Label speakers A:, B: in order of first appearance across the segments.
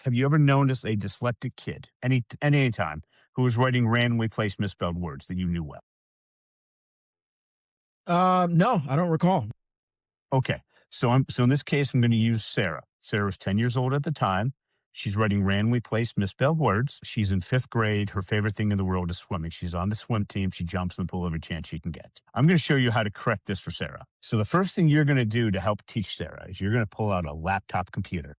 A: have you ever noticed a dyslexic kid, any time, who was writing randomly placed misspelled words that you knew well?
B: No, I don't recall.
A: Okay. So in this case, I'm going to use Sarah. Sarah was 10 years old at the time. She's writing randomly placed misspelled words. She's in fifth grade. Her favorite thing in the world is swimming. She's on the swim team. She jumps in the pool every chance she can get. I'm going to show you how to correct this for Sarah. So the first thing you're going to do to help teach Sarah is you're going to pull out a laptop computer.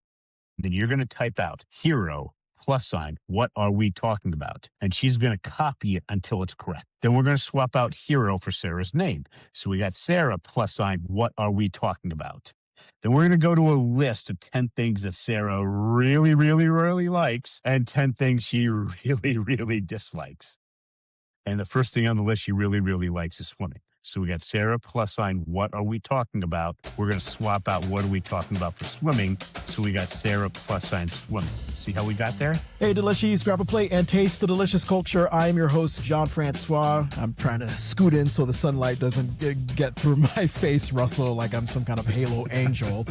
A: Then you're going to type out hero +, what are we talking about? And she's going to copy it until it's correct. Then we're going to swap out hero for Sarah's name. So we got Sarah +, what are we talking about? Then we're going to go to a list of 10 things that Sarah really, really, really likes and 10 things she really, really dislikes. And the first thing on the list she really, really likes is swimming. So we got Sarah +, what are we talking about? We're going to swap out what are we talking about for swimming. So we got Sarah +, swimming. See how we got there?
B: Hey, Delishees, grab a plate and taste the delicious culture. I am your host, Jon Francois. I'm trying to scoot in so the sunlight doesn't get through my face, Russell, like I'm some kind of halo angel.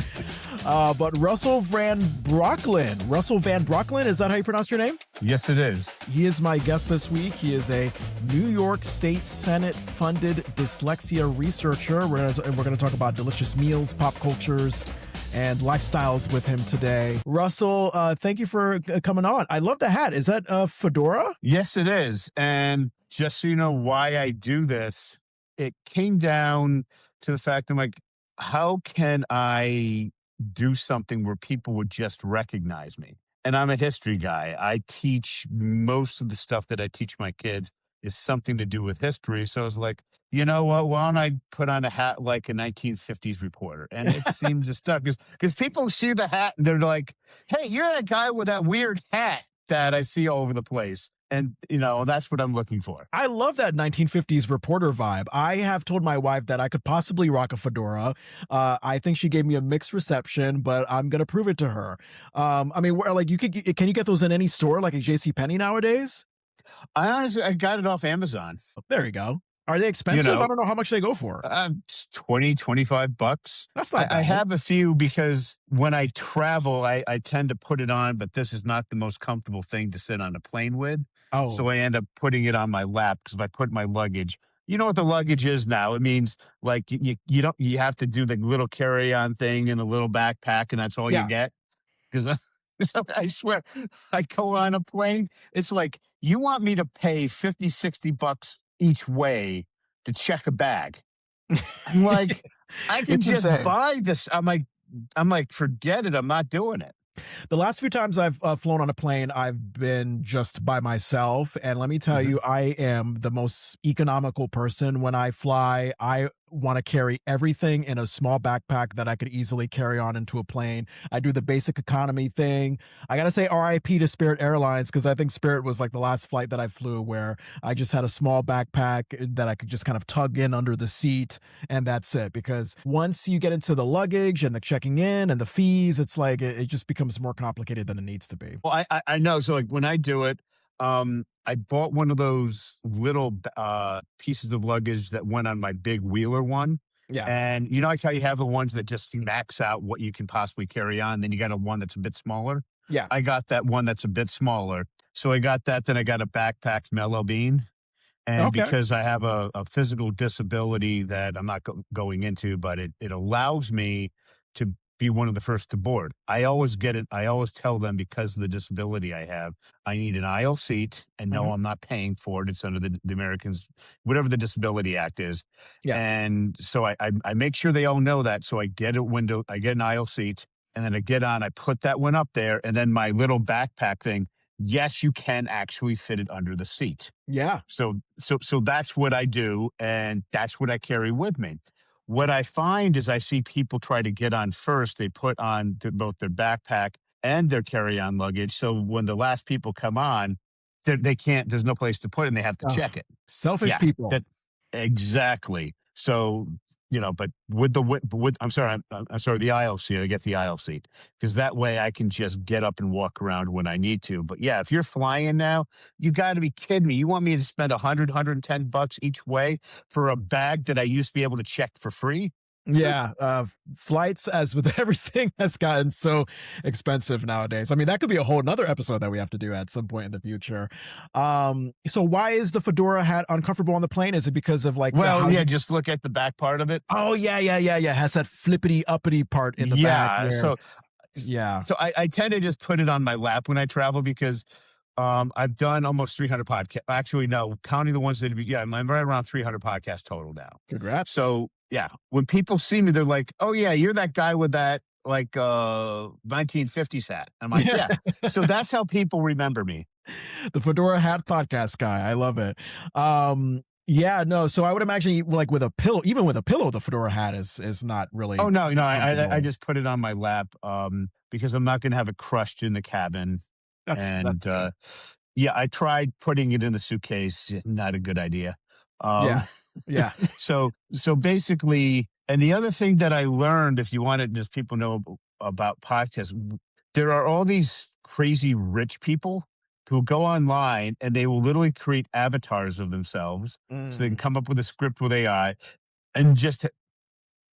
B: But Russell Van Brocklen, is that how you pronounce your name?
A: Yes, it is.
B: He is my guest this week. He is a New York State Senate-funded dyslexia researcher. We're going to talk about delicious meals, pop cultures, and lifestyles with him today. Russell, thank you for coming on. I love the hat. Is that a fedora?
A: Yes, it is. And just so you know why I do this, it came down to the fact I'm like, how can I do something where people would just recognize me? And I'm a history guy. I teach most of the stuff that I teach my kids is something to do with history. So I was like, you know what? Why don't I put on a hat like a 1950s reporter? And it seems to stuck because people see the hat and they're like, hey, you're that guy with that weird hat that I see all over the place. And, that's what I'm looking for.
B: I love that 1950s reporter vibe. I have told my wife that I could possibly rock a fedora. I think she gave me a mixed reception, but I'm going to prove it to her. I mean, can you get those in any store like a JCPenney nowadays?
A: I got it off Amazon.
B: There you go. Are they expensive? I don't know how much they go for.
A: $20-25.
B: That's not bad.
A: I have a few because when I travel, I tend to put it on, but this is not the most comfortable thing to sit on a plane with.
B: Oh.
A: So I end up putting it on my lap because if I put my luggage, you know what the luggage is now? It means like you have to do the little carry-on thing in a little backpack and that's all you get. Because I swear, I go on a plane. It's like, you want me to pay $50-$60 each way to check a bag. I'm like, I can just buy this. I'm like, forget it. I'm not doing it.
B: The last few times I've flown on a plane, I've been just by myself. And let me tell you, I am the most economical person. When I fly, I want to carry everything in a small backpack that I could easily carry on into a plane. I do the basic economy thing. I got to say RIP to Spirit Airlines because I think Spirit was like the last flight that I flew where I just had a small backpack that I could just kind of tug in under the seat and that's it. Because once you get into the luggage and the checking in and the fees, it's like it just becomes more complicated than it needs to be.
A: Well, I know. So like when I do it, I bought one of those little pieces of luggage that went on my big wheeler one.
B: Yeah.
A: And you know like how you have the ones that just max out what you can possibly carry on. Then you got a one that's a bit smaller.
B: Yeah.
A: I got that one that's a bit smaller. So I got that. Then I got a backpacked Mellow Bean. And because I have a physical disability that I'm not going into, but it allows me to be one of the first to board. I always get it. I always tell them because of the disability I have, I need an aisle seat and no, I'm not paying for it. It's under the Americans, whatever the Disability Act is.
B: Yeah.
A: And so I make sure they all know that. So I get I get an aisle seat and then I get on, I put that one up there and then my little backpack thing. Yes, you can actually fit it under the seat.
B: Yeah.
A: So that's what I do. And that's what I carry with me. What I find is I see people try to get on first. They put on both their backpack and their carry-on luggage. So when the last people come on, they can't, there's no place to put it and they have to check it.
B: Selfish people.
A: Exactly. So, but with I'm sorry, the aisle seat, I get the aisle seat because that way I can just get up and walk around when I need to. But yeah, if you're flying now, you got to be kidding me. You want me to spend $110 each way for a bag that I used to be able to check for free?
B: Yeah, flights, as with everything, has gotten so expensive nowadays. I mean, that could be a whole nother episode that we have to do at some point in the future. So why is the fedora hat uncomfortable on the plane? Is it because of like the
A: Well,
B: how
A: yeah,
B: you?
A: just look at the back part of it.
B: Oh yeah, yeah, yeah, yeah. Has that flippity uppity part in the back
A: Yeah.
B: where?
A: So
B: Yeah.
A: so I tend to just put it on my lap when I travel because I've done almost 300 podcasts. Actually, no, counting the ones that, yeah, I'm right around 300 podcasts total now.
B: Congrats.
A: So yeah, when people see me, they're like, "Oh yeah, you're that guy with that like 1950s hat." I'm like,
B: Yeah,
A: "Yeah." So that's how people remember me.
B: the fedora hat podcast guy. I love it. Yeah, no. So I would imagine, like with a pillow, even with a pillow, the fedora hat is not
A: Oh
B: really
A: no, no, I
B: comfortable.
A: just put it on my lap because I'm not going to have it crushed in the cabin.
B: That's
A: And
B: good.
A: yeah, I tried putting it in the suitcase. Not a good idea.
B: Yeah,
A: Um,
B: yeah.
A: so basically, and the other thing that I learned, if you want to just people know about podcasts, there are all these crazy rich people who go online and they will literally create avatars of themselves so they can
B: Mm.
A: come up with a script with AI and just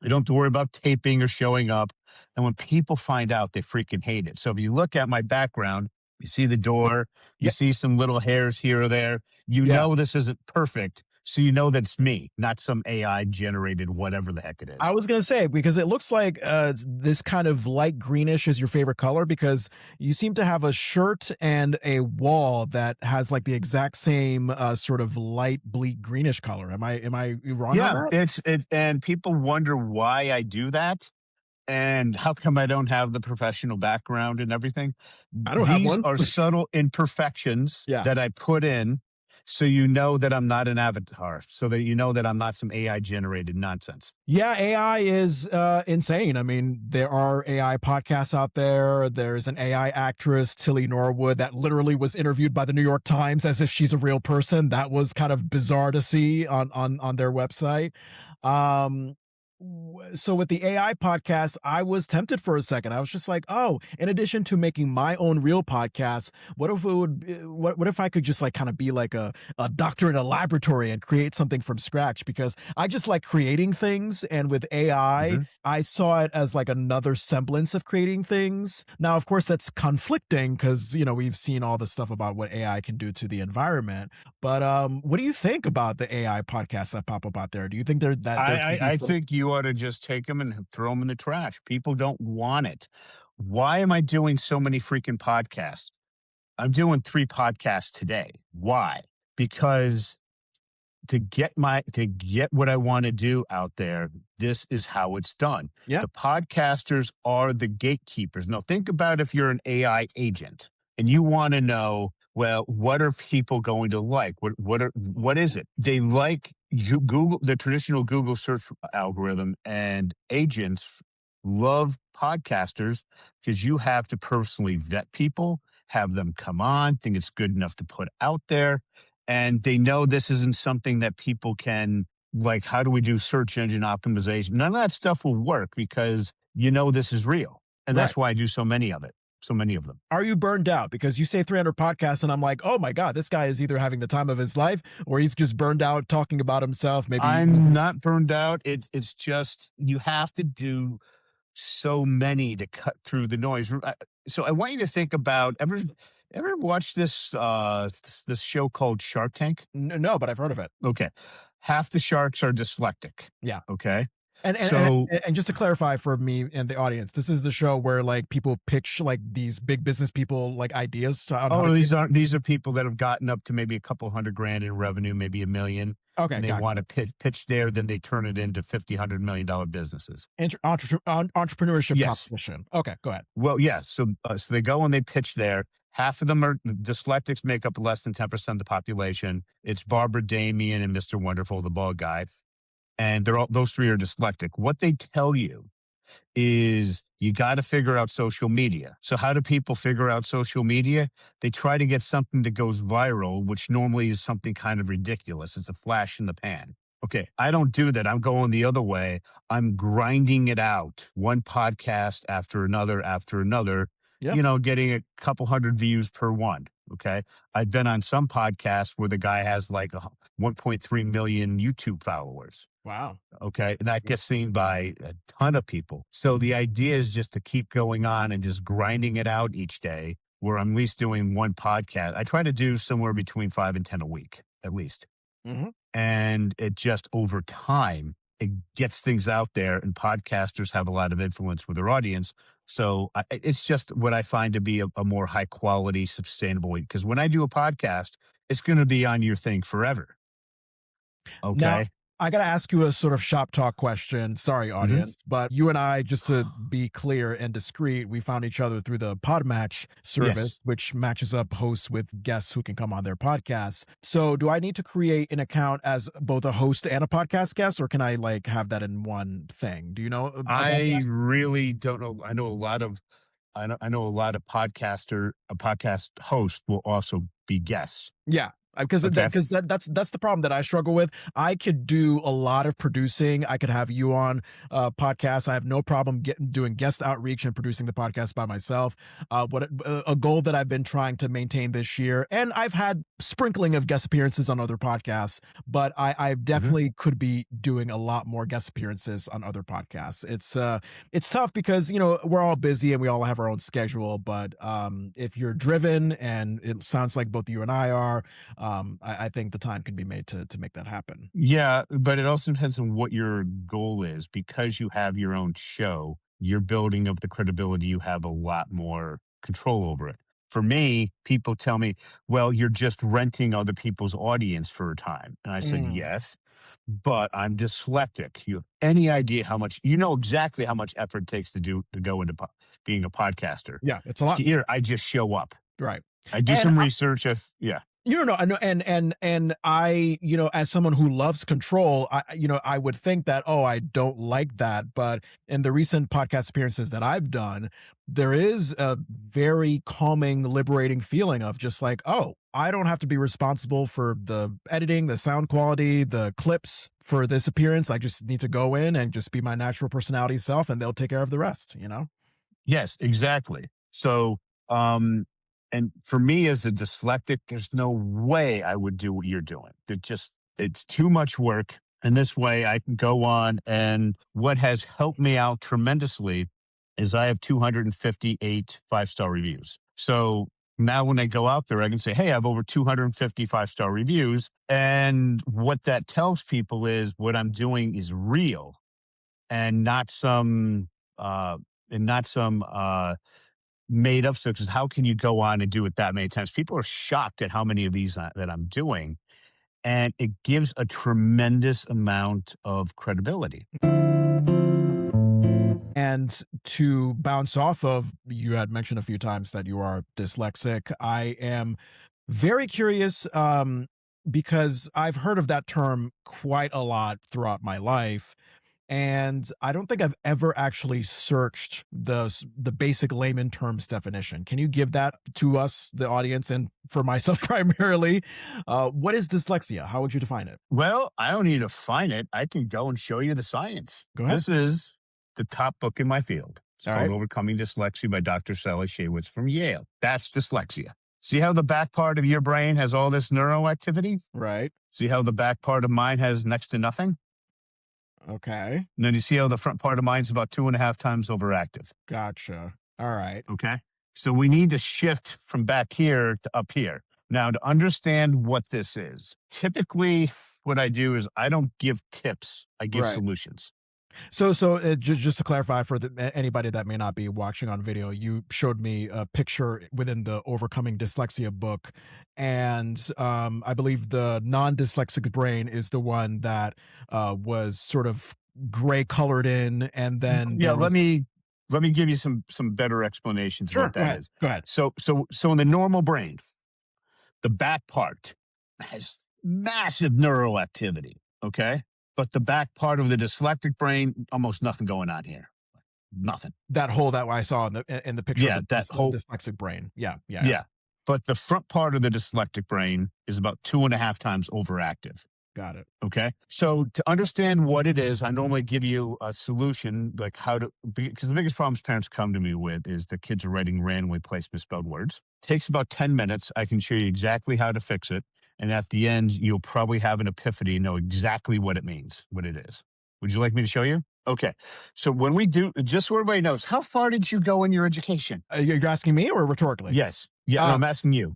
A: they don't have to worry about taping or showing up. And when people find out, they freaking hate it. So if you look at my background, you see the door, you
B: Yeah,
A: see some little hairs here or there, you
B: yeah.
A: know this isn't perfect. So you know that's me, not some AI generated whatever the heck it
B: I
A: is.
B: was gonna say, because it looks like this kind of light greenish is your favorite color, because you seem to have a shirt and a wall that has like the exact same sort of light bleak greenish color. Am I wrong on
A: Yeah,
B: that?
A: and people wonder why I do that and how come I don't have the professional background and everything.
B: I don't have
A: These
B: one.
A: are subtle imperfections
B: Yeah.
A: that I put in so you know that I'm not an avatar, so that you know that I'm not some AI generated nonsense.
B: Yeah, AI is insane. I mean, there are AI podcasts out there. There's an AI actress, Tilly Norwood, that literally was interviewed by the New York Times as if she's a real person. That was kind of bizarre to see on their website. Um, so with the AI podcast, I was tempted for a second. I was just like, oh, in addition to making my own real podcast, what if it would what if I could just like kind of be like a doctor in a laboratory and create something from scratch, because I just like creating things. And with AI,
A: Mhm.
B: I saw it as like another semblance of creating things. Now, of course, that's conflicting because, we've seen all the stuff about what AI can do to the environment. But what do you think about the AI podcasts that pop up out there? Do you think there could be
A: I
B: some?
A: think you ought to just take them and throw them in the trash. People don't want it. Why am I doing so many freaking podcasts? I'm doing 3 podcasts today. Why? Because to get what I want to do out there, this is how it's done.
B: Yeah.
A: The podcasters are the gatekeepers. Now think about if you're an AI agent and you want to know, well, what are people going to like? What is it? They like Google, the traditional Google search algorithm, and agents love podcasters because you have to personally vet people, have them come on, think it's good enough to put out there, and they know this isn't something that people can, like, how do we do search engine optimization? None of that stuff will work because this is real. And
B: Right.
A: that's why I do so many of them.
B: Are you burned out? Because you say 300 podcasts, and I'm like, oh my God, this guy is either having the time of his life or he's just burned out talking about himself. Maybe.
A: I'm not burned out. It's just you have to do so many to cut through the noise. So I want you to think about ever watch this show called Shark Tank?
B: No, but I've heard of it.
A: Okay. Half the sharks are dyslexic.
B: Yeah.
A: Okay.
B: And
A: So
B: and just to clarify for me and the audience, this is the show where like people pitch like these big business people like ideas on how to
A: oh,
B: create.
A: these are people that have gotten up to maybe a couple hundred grand in revenue, maybe a million,
B: Okay,
A: and they
B: gotcha.
A: want to pitch there, then they turn it into 50, $100 million businesses.
B: Entrepreneurship
A: Yes.
B: competition. Okay, go ahead.
A: Well, yes. So they go and they pitch there. Half of them are dyslexics, make up less than 10% of the population. It's Barbara Damien and Mr. Wonderful, the bald guy. And those 3 are dyslexic. What they tell you is you got to figure out social media. So how do people figure out social media? They try to get something that goes viral, which normally is something kind of ridiculous. It's a flash in the pan. Okay, I don't do that. I'm going the other way. I'm grinding it out, one podcast after another,
B: Yeah.
A: getting a couple hundred views per one. Okay. I've been on some podcasts where the guy has like 1.3 million YouTube followers.
B: Wow.
A: Okay. And that gets seen by a ton of people. So the idea is just to keep going on and just grinding it out each day, where I'm at least doing one podcast. I try to do somewhere between 5 and 10 a week, at least.
B: Hmm.
A: And it just over time, it gets things out there, and podcasters have a lot of influence with their audience. So it's just what I find to be a more high quality, sustainable way. Because when I do a podcast, it's going to be on your thing forever.
B: Now,
A: Okay.
B: I got to ask you a sort of shop talk question. Sorry,
A: Hmm.
B: audience, but you and I, just to be clear and discreet, we found each other through the Podmatch service,
A: Yes.
B: which matches up hosts with guests who can come on their podcasts. So, do I need to create an account as both a host and a podcast guest, or can I like have that in one thing? Do you know about that?
A: I really don't know. I know a lot of a podcast host will also be guests.
B: Yeah, because
A: Okay.
B: that's the problem that I struggle with. I could do a lot of producing. I could have you on podcasts. I have no problem doing guest outreach and producing the podcast by myself. What a goal that I've been trying to maintain this year, and I've had sprinkling of guest appearances on other podcasts, but I
A: Mhm.
B: definitely could be doing a lot more guest appearances on other podcasts. It's tough because we're all busy and we all have our own schedule. But if you're driven, and it sounds like both you and I are, I think the time can be made to make that happen.
A: Yeah, but it also depends on what your goal is. Because you have your own show, you're building up the credibility, you have a lot more control over it. For me, people tell me, well, you're just renting other people's audience for a time. And I said,
B: Mm,
A: yes, but I'm dyslexic. You have any idea how much, you know exactly how much effort it takes to go into being a podcaster.
B: yeah, it's a lot,
A: Here, I just show up.
B: right?
A: I do
B: And
A: some research. Yeah.
B: I know, and I, as someone who loves control, I would think that, oh, I don't like that, but in the recent podcast appearances that I've done, there is a very calming, liberating feeling of just like, oh, I don't have to be responsible for the editing, the sound quality, the clips for this appearance. I just need to go in and just be my natural personality self, and they'll take care of the rest,
A: Yes, exactly. So, um, and for me as a dyslexic, there's no way I would do what you're doing. It's too much work. And this way I can go on. And what has helped me out tremendously is I have 258 5-star reviews. So now when I go out there, I can say, hey, I have over 250 5-star reviews. And what that tells people is what I'm doing is real, and not some, uh, and not some made up stuff. 'Cause how can you go on and do it that many times? People are shocked at how many of these that I'm doing, and it gives a tremendous amount of credibility.
B: And to bounce off of, you had mentioned a few times that you are dyslexic. I am very curious, because I've heard of that term quite a lot throughout my life. And I don't think I've ever actually searched the basic layman terms definition. Can you give that to us, the audience, and for myself primarily? What is dyslexia? How would you define it?
A: Well, I don't need to find it. I can go and show you the science.
B: Go ahead.
A: This is the top book in my field. It's
B: All
A: called
B: right.
A: Overcoming Dyslexia by Dr. Sally Shaywitz from Yale. That's dyslexia. See how the back part of your brain has all this neuroactivity?
B: Right.
A: See how the back part of mine has next to nothing?
B: Okay.
A: And then you see how the front part of mine's about 2.5 times overactive.
B: Gotcha. All right.
A: Okay. So we need to shift from back here to up here. Now, to understand what this is, typically what I do is I don't give tips, I give
B: Right.
A: solutions.
B: So just to clarify for anybody that may not be watching on video, you showed me a picture within the Overcoming Dyslexia book, and I believe the non-dyslexic brain is the one that was sort of gray colored in, and then
A: Yeah,
B: there was.
A: let me give you some better explanations of
B: Sure,
A: what
B: go
A: that
B: ahead.
A: is.
B: Go ahead.
A: So in the normal brain, the back part has massive neural activity. Okay. But the back part of the dyslexic brain, almost nothing going on here. Nothing.
B: That hole that I saw in the picture of
A: Yeah,
B: the
A: that whole
B: dyslexic brain. Yeah, yeah, yeah.
A: yeah. But the front part of the dyslexic brain is about 2.5 times overactive.
B: Got it.
A: Okay. So to understand what it is, I normally give you a solution, like how to, because the biggest problems parents come to me with is the kids are writing randomly placed misspelled words. Takes about 10 minutes. I can show you exactly how to fix it. And at the end, you'll probably have an epiphany and know exactly what it means, what it is. Would you like me to show you? Okay. So when we do, just so everybody knows, how far did you go in your education?
B: You're asking me or rhetorically?
A: Yes. Yeah. No, I'm asking you.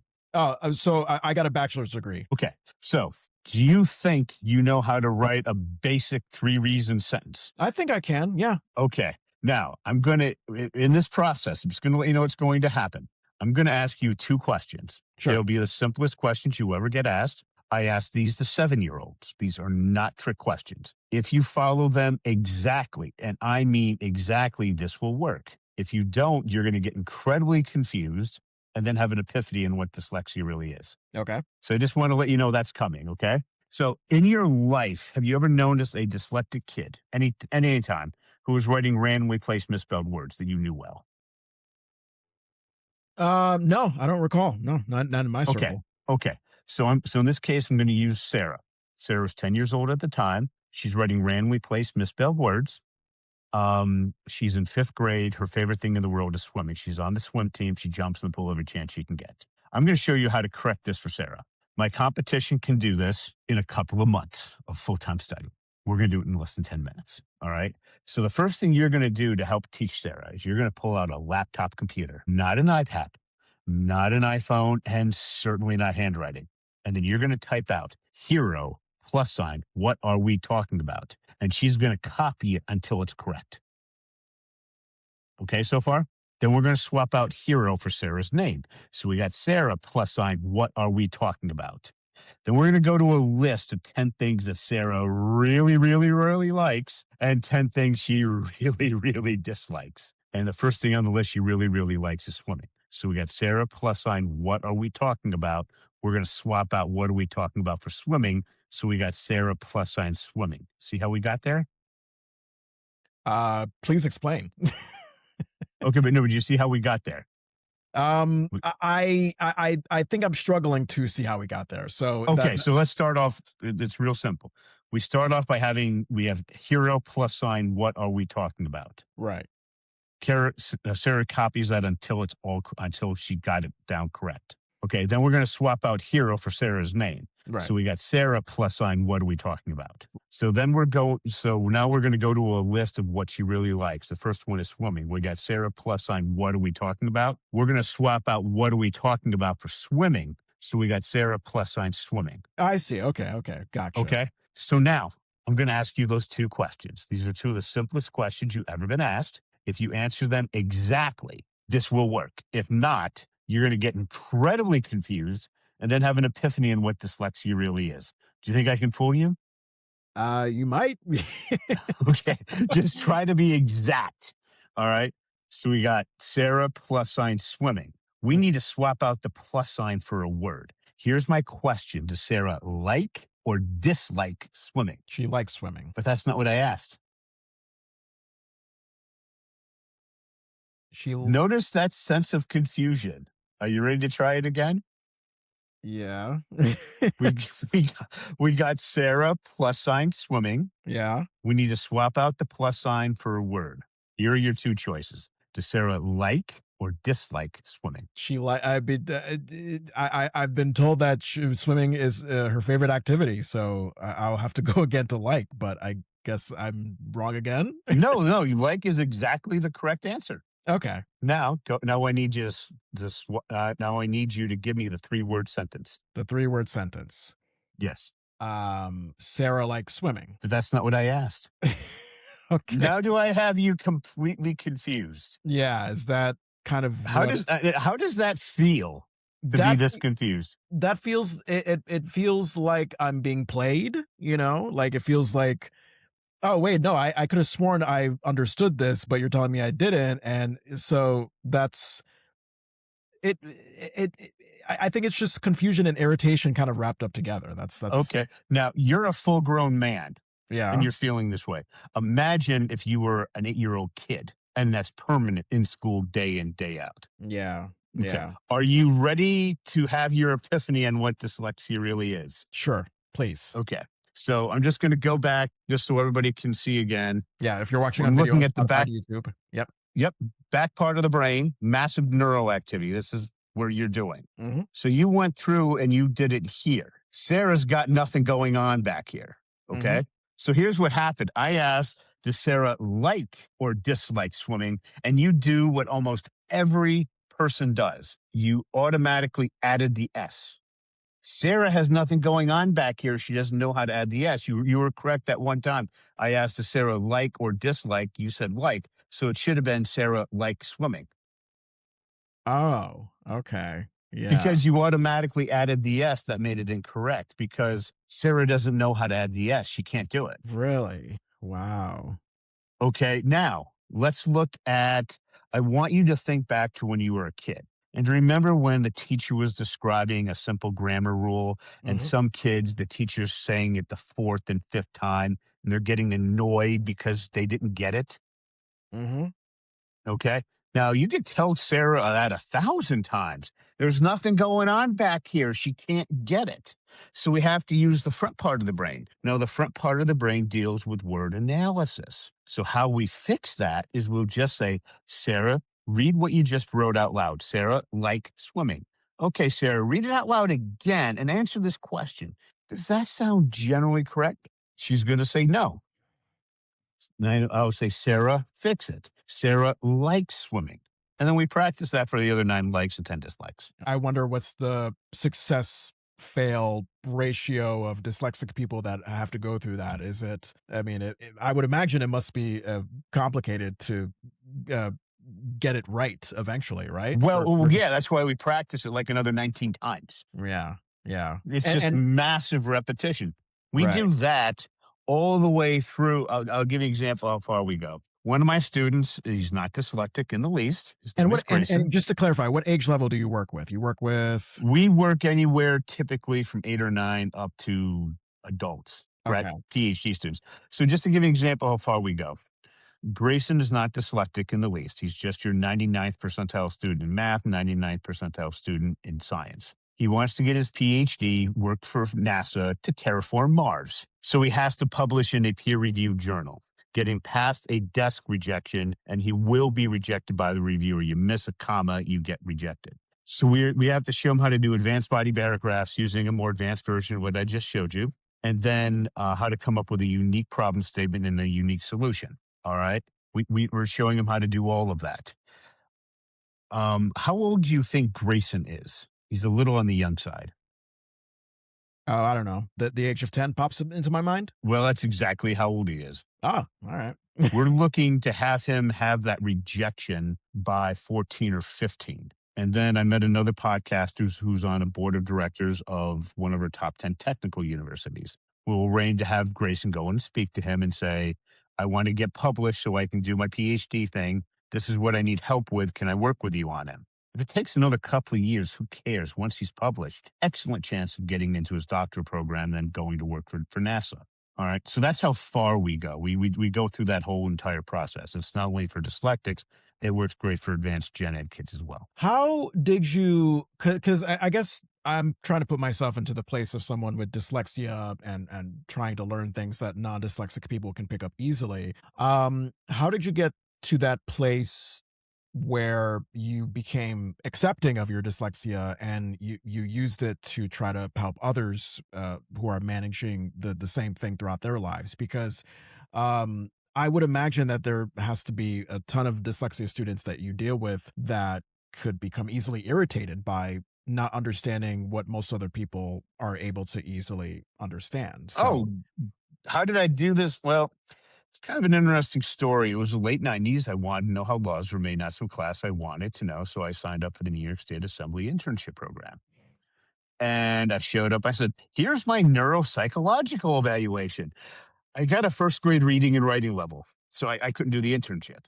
B: So I got a bachelor's degree.
A: Okay. So do you think you know how to write a basic 3 reason sentence?
B: I think I can. Yeah.
A: Okay. Now I'm going to, in this process, I'm just going to let you know what's going to happen. I'm going to ask you 2 questions.
B: Sure.
A: They'll be the simplest questions you ever get asked. I ask these to 7-year-olds. These are not trick questions. If you follow them exactly, and I mean exactly, this will work. If you don't, you're going to get incredibly confused and then have an epiphany in what dyslexia really is.
B: Okay.
A: So I just want to let you know that's coming. Okay. So in your life, have you ever noticed a dyslexic kid any time who was writing randomly placed misspelled words that you knew well?
B: No, I don't recall. No, not in my
A: Okay.
B: circle.
A: Okay. So in this case, I'm going to use Sarah. Sarah was 10 years old at the time. She's writing randomly placed misspelled words. She's in 5th grade. Her favorite thing in the world is swimming. She's on the swim team. She jumps in the pool every chance she can get. I'm going to show you how to correct this for Sarah. My competition can do this in a couple of months of full-time study. We're going to do it in less than 10 minutes. All right. So the first thing you're going to do to help teach Sarah is you're going to pull out a laptop computer, not an iPad, not an iPhone, and certainly not handwriting. And then you're going to type out hero +, what are we talking about? And she's going to copy it until it's correct. Okay, so far? Then we're going to swap out hero for Sarah's name. So we got Sarah +, what are we talking about? Then we're going to go to a list of 10 things that Sarah really, really, really likes and 10 things she really, really dislikes. And the first thing on the list she really, really likes is swimming. So we got Sarah +, what are we talking about? We're going to swap out what are we talking about for swimming. So we got Sarah + swimming. See how we got there?
B: Please explain.
A: Okay, but no, did you see how we got there? We-
B: I think I'm struggling to see how we got there. So
A: Okay, so let's start off. It's real simple. We start off by we have hero +, what are we talking about?
B: right.
A: Sarah copies that until she got it down correct. Okay, then we're going to swap out hero for Sarah's name.
B: Right.
A: So we got Sarah +, what are we talking about? So then so now we're going to go to a list of what she really likes. The first one is swimming. We got Sarah +, what are we talking about? We're going to swap out what are we talking about for swimming. So we got Sarah + swimming.
B: I see. Okay. Gotcha.
A: Okay. So now I'm going to ask you those 2 questions. These are 2 of the simplest questions you've ever been asked. If you answer them exactly, this will work. If not, you're going to get incredibly confused and then have an epiphany in what dyslexia really is. Do you think I can fool you?
B: You might.
A: Okay. Just try to be exact. All right. So we got Sarah + swimming. We need to swap out the + for a word. Here's my question. Does Sarah like or dislike swimming?
B: She likes swimming.
A: But that's not what I asked. Notice that sense of confusion. Are you ready to try it again?
B: Yeah.
A: We, we got Sarah + swimming.
B: Yeah.
A: We need to swap out the + for a word. Here are your 2 choices. Does Sarah like or dislike swimming?
B: She like I've been told that swimming is her favorite activity, so I'll have to go again to like, but I guess I'm wrong again.
A: No, you like is exactly the correct answer.
B: Okay.
A: Now I need you now I need you to give me the 3-word sentence.
B: The 3-word sentence.
A: Yes.
B: Sarah likes swimming.
A: But that's not what I asked.
B: Okay.
A: Now do I have you completely confused?
B: Yeah. Is that kind of
A: How does that feel to be this confused?
B: that feels it feels like I'm being played, like it feels like, oh wait, no, I could have sworn I understood this, but you're telling me I didn't. And so that's it, I think it's just confusion and irritation kind of wrapped up together. That's
A: Okay. Now you're a full grown man
B: yeah.
A: and you're feeling this way. Imagine if you were an 8-year-old kid and that's permanent in school day in, day out.
B: Yeah.
A: Okay.
B: Yeah.
A: Are you ready to have your epiphany on what dyslexia really is?
B: Sure. Please.
A: Okay. So I'm just going to go back just so everybody can see again.
B: Yeah, if you're watching on
A: I'm
B: video
A: looking
B: on
A: at the
B: Spotify
A: back.
B: to YouTube. Yep.
A: Yep. Back part of the brain, massive neural activity. This is where you're doing.
B: Mhm.
A: So you went through and you did it here. Sarah's got nothing going on back here.
B: Mhm.
A: Okay. So here's what happened. I asked, does Sarah like or dislike swimming? And you do what almost every person does. You automatically added the S. Sarah has nothing going on back here. She doesn't know how to add the S. You were correct that one time. I asked, does Sarah like or dislike? You said like. So it should have been Sarah like swimming
B: Oh, okay. Yeah.
A: because you automatically added the S that made it incorrect because Sarah doesn't know how to add the S. She can't do it.
B: Really? Wow.
A: Okay. Now let's look at, I want you to think back to when you were a kid. And remember when the teacher was describing a simple grammar rule and
B: Mhm.
A: some kids, the teacher's saying it the fourth and fifth time and they're getting annoyed because they didn't get it?
B: Mhm.
A: Okay. Now you could tell Sarah that 1,000 times. There's nothing going on back here. She can't get it. So we have to use the front part of the brain. Now, the front part of the brain deals with word analysis. So how we fix that is we'll just say, Sarah, read what you just wrote out loud. Sarah, like swimming. Okay, Sarah, read it out loud again and answer this question. Does that sound generally correct? She's going to say no. Then I'll say, Sarah, fix it. Sarah likes swimming. And then we practice that for the other 9 likes and 10 dislikes.
B: I wonder what's the success fail ratio of dyslexic people that have to go through that. Is it, I mean, I would imagine it must be complicated to uh, get it right eventually, right?
A: Well,
B: Just,
A: yeah, that's why we practice it like another 19 times.
B: yeah, yeah.
A: It's just
B: And
A: massive repetition. We
B: right.
A: do that all the way through. I'll give you an example how far we go. One of my students, he's not dyslexic in the least. His name
B: And
A: is
B: what, and
A: Grayson.
B: just to clarify, what age level do you work with? You work with,
A: We work anywhere typically from 8 or 9 up to adults, right?
B: okay.
A: PhD students. So just to give you an example how far we go. Grayson is not dyslexic in the least. He's just your 99th percentile student in math, 99th percentile student in science. He wants to get his PhD, worked for NASA to terraform Mars. So he has to publish in a peer reviewed journal, getting past a desk rejection, and he will be rejected by the reviewer. You miss a comma, you get rejected. So we have to show him how to do advanced body barographs using a more advanced version of what I just showed you, and then how to come up with a unique problem statement and a unique solution. All right. We're showing him how to do all of that. How old do you think Grayson is? He's a little on the young side.
B: Oh, I don't know. The age of 10 pops into my mind.
A: Well, that's exactly how old he is.
B: Ah, all right.
A: We're looking to have him have that rejection by 14 or 15. And then I met another podcaster who's on a board of directors of one of our top 10 technical universities. We'll arrange to have Grayson go and speak to him and say, I want to get published so I can do my PhD thing. This is what I need help with. Can I work with you on it? If it takes another couple of years, who cares? Once he's published, excellent chance of getting into his doctoral program, then going to work for NASA. All right. So that's how far we go. We go through that whole entire process. It's not only for dyslexics, it works great for advanced gen ed kids as well.
B: How did you, because I guess I'm trying to put myself into the place of someone with dyslexia and trying to learn things that non-dyslexic people can pick up easily. How did you get to that place where you became accepting of your dyslexia and you used it to try to help others who are managing the same thing throughout their lives? Because I would imagine that there has to be a ton of dyslexia students that you deal with that could become easily irritated by not understanding what most other people are able to easily understand. So,
A: Oh, how did I do this? Well, it's kind of an interesting story. It was the late 90s. I wanted to know how laws were made. That's some class I wanted to know. So I signed up for the New York State Assembly internship program. And I showed up. I said, here's my neuropsychological evaluation. I got a first grade reading and writing level. So I couldn't do the internship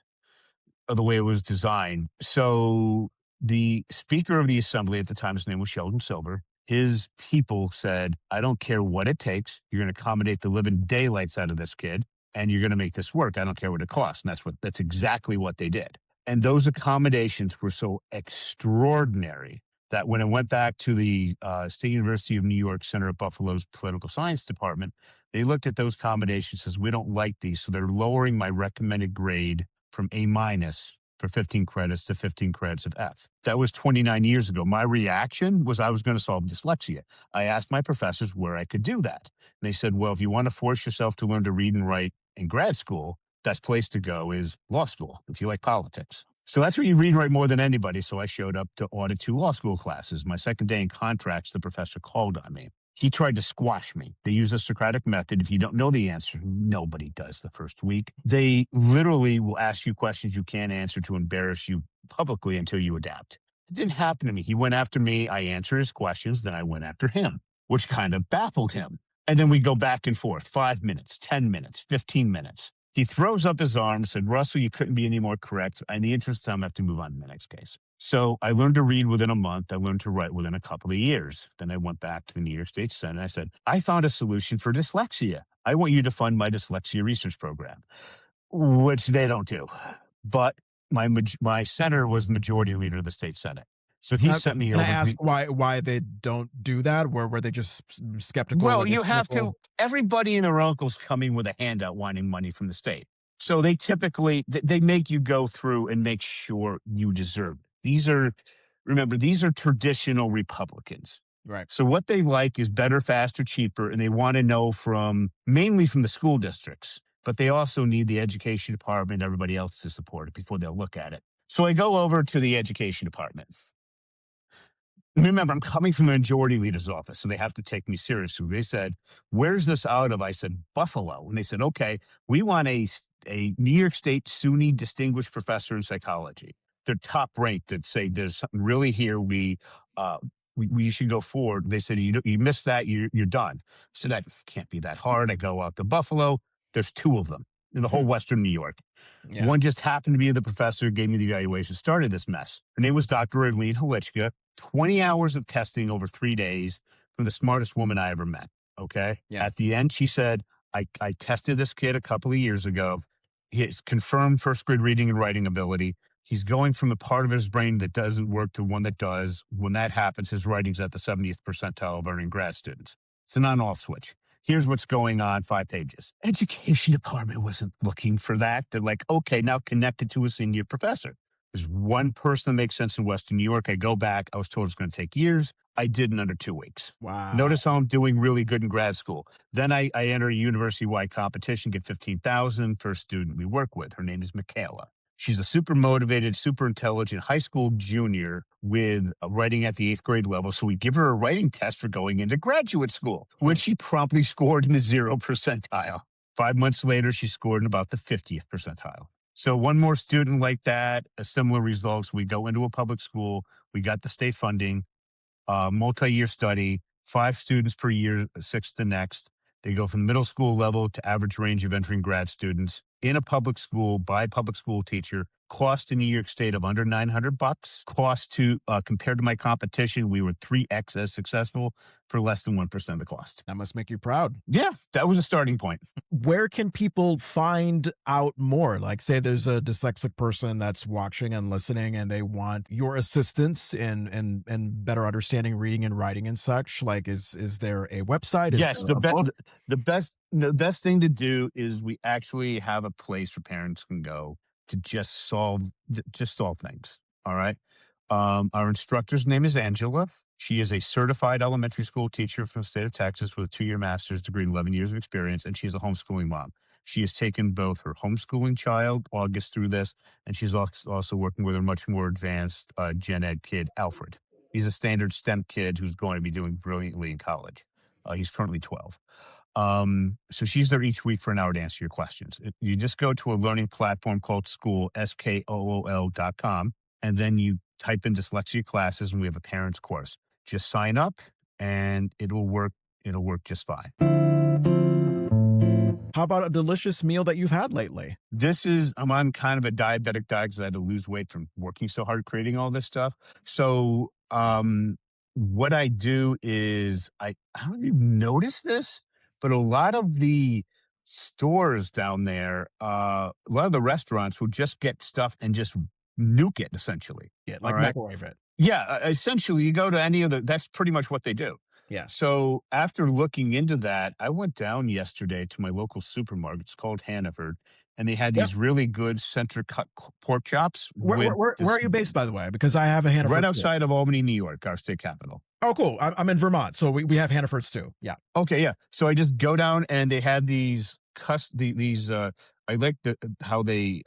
A: of the way it was designed. So the Speaker of the Assembly at the time, his name was Sheldon Silver, his people said, I don't care what it takes. You're going to accommodate the living daylights out of this kid and you're going to make this work. I don't care what it costs. And that's exactly what they did. And those accommodations were so extraordinary that when it went back to the State University of New York Center at Buffalo's political science department, They looked at those combinations, says, we don't like these. So they're lowering my recommended grade from A minus for 15 credits to 15 credits of F. That was 29 years ago. My reaction was I was going to solve dyslexia. I asked my professors where I could do that. And they said, well, if you want to force yourself to learn to read and write in grad school, best place to go is law school if you like politics. So that's where you read and write more than anybody. So I showed up to audit 2 law school classes. My second day in contracts, the professor called on me. He tried to squash me. They use the Socratic method. If you don't know the answer, nobody does the first week. They literally will ask you questions you can't answer to embarrass you publicly until you adapt. It didn't happen to me. He went after me. I answered his questions. Then I went after him, which kind of baffled him. And then we go back and forth, 5 minutes, 10 minutes, 15 minutes. He throws up his arm and said, Russell, you couldn't be any more correct. In the interest of time, I have to move on to the next case. So I learned to read within a month. I learned to write within a couple of years. Then I went back to the New York State Senate. I said, I found a solution for dyslexia. I want you to fund my dyslexia research program, which they don't do. But my senator was the majority leader of the state Senate. So he sent me
B: Can
A: over.
B: I ask why they don't do that? Were they just skeptical?
A: Well, you have to. Everybody and their uncle's coming with a handout wanting money from the state. So they typically they make you go through and make sure you deserve it. Remember, these are traditional Republicans.
B: Right.
A: So what they like is better, faster, cheaper, and they want to know mainly from the school districts, but they also need the education department and everybody else to support it before they'll look at it. So I go over to the education department. Remember, I'm coming from the majority leader's office, so they have to take me seriously. They said, where's this out of? I said, Buffalo. And they said, okay, we want a New York State SUNY distinguished professor in psychology. They're top ranked that say there's something really here. We should go forward. They said, you missed that, you're done. So that can't be that hard. I go out to Buffalo. There's 2 of them in the whole Western New York.
B: Yeah.
A: One just happened to be the professor who gave me the evaluation, started this mess. Her name was Dr. Eileen Halichka. 20 hours of testing over 3 days from the smartest woman I ever met. Okay.
B: Yeah.
A: At the end, she said, I tested this kid a couple of years ago. His confirmed first grade reading and writing ability. He's going from the part of his brain that doesn't work to one that does. When that happens, his writing's at the 70th percentile of earning grad students. It's an on-off switch. Here's what's going on, 5 pages. Education department wasn't looking for that. They're like, okay, now connect it to a senior professor. There's one person that makes sense in Western New York. I go back. I was told it's going to take years. I did in under 2 weeks.
B: Wow.
A: Notice how I'm doing really good in grad school. Then I enter a university-wide competition, get 15,000. First student we work with. Her name is Michaela. She's a super motivated, super intelligent high school junior with writing at the 8th grade level. So we give her a writing test for going into graduate school, which she promptly scored in the 0 percentile. 5 months later, she scored in about the 50th percentile. So one more student like that, a similar results. We go into a public school. We got the state funding, multi-year study, 5 students per year, 6 the next. They go from middle school level to average range of entering grad students in a public school by a public school teacher. Cost in New York State of under $900. Cost to compared to my competition, we were 3x as successful for less than 1% of the cost.
B: That must make you proud.
A: Yeah, that was a starting point.
B: Where can people find out more? Like, say there's a dyslexic person that's watching and listening and they want your assistance in better understanding reading and writing and such. Like, is there a website?
A: Yes, the best thing to do is we actually have a place where parents can go to just solve things. All right. Our instructor's name is Angela. She is a certified elementary school teacher from the state of Texas with a 2-year master's degree, 11 years of experience, and she's a homeschooling mom. She has taken both her homeschooling child, August, through this, and she's also working with her much more advanced gen ed kid, Alfred. He's a standard STEM kid who's going to be doing brilliantly in college. He's currently 12. So she's there each week for an hour to answer your questions. You just go to a learning platform called School, SKOOL.com, and then you type in dyslexia classes, and we have a parents course. Just sign up, and it'll work. It'll work just fine.
B: How about a delicious meal that you've had lately?
A: I'm on kind of a diabetic diet because I had to lose weight from working so hard creating all this stuff. So what I do is I don't know if you've noticed this, but a lot of the stores down there, a lot of the restaurants will just get stuff and just nuke it, essentially.
B: Yeah, like
A: All right?
B: microwave it.
A: Yeah, essentially, you go to any of that's pretty much what they do.
B: Yeah.
A: So after looking into that, I went down yesterday to my local supermarket. It's called Hannaford, and they had
B: Yep.
A: these really good center cut pork chops
B: Where where
A: with
B: where where are
A: this
B: you based, by the way? Because I have a
A: right
B: Hannaford too.
A: outside of Albany, New York, our state capital.
B: Oh, cool. I'm in Vermont, so we have Hannafords too. Yeah.
A: Okay, yeah. So I just go down and they had these I like how they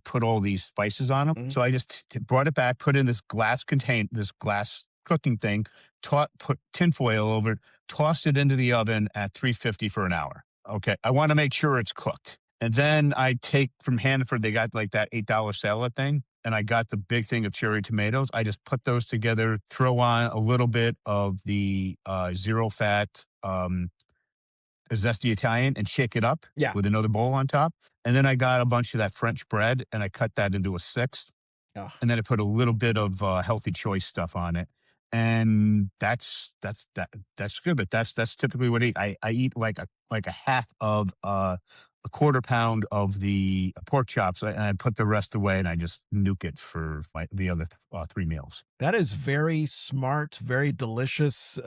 A: put all these spices on them.
B: Mhm.
A: So I just brought it back, put in this glass cooking thing, put tinfoil over it, tossed it into the oven at 350 for an hour. Okay. I want to make sure it's cooked. And then I take from Hannaford, they got like that $8 salad thing. And I got the big thing of cherry tomatoes. I just put those together, throw on a little bit of the zero fat zesty Italian and shake it up
B: Yeah.
A: with another bowl on top. And then I got a bunch of that French bread and I cut that into a sixth.
B: Ugh.
A: And then I put a little bit of healthy choice stuff on it. And that's good. But that's typically what I eat like a half of a quarter pound of the pork chops, and I put the rest away, and I just nuke it for the other 3 meals.
B: That is very smart, very delicious,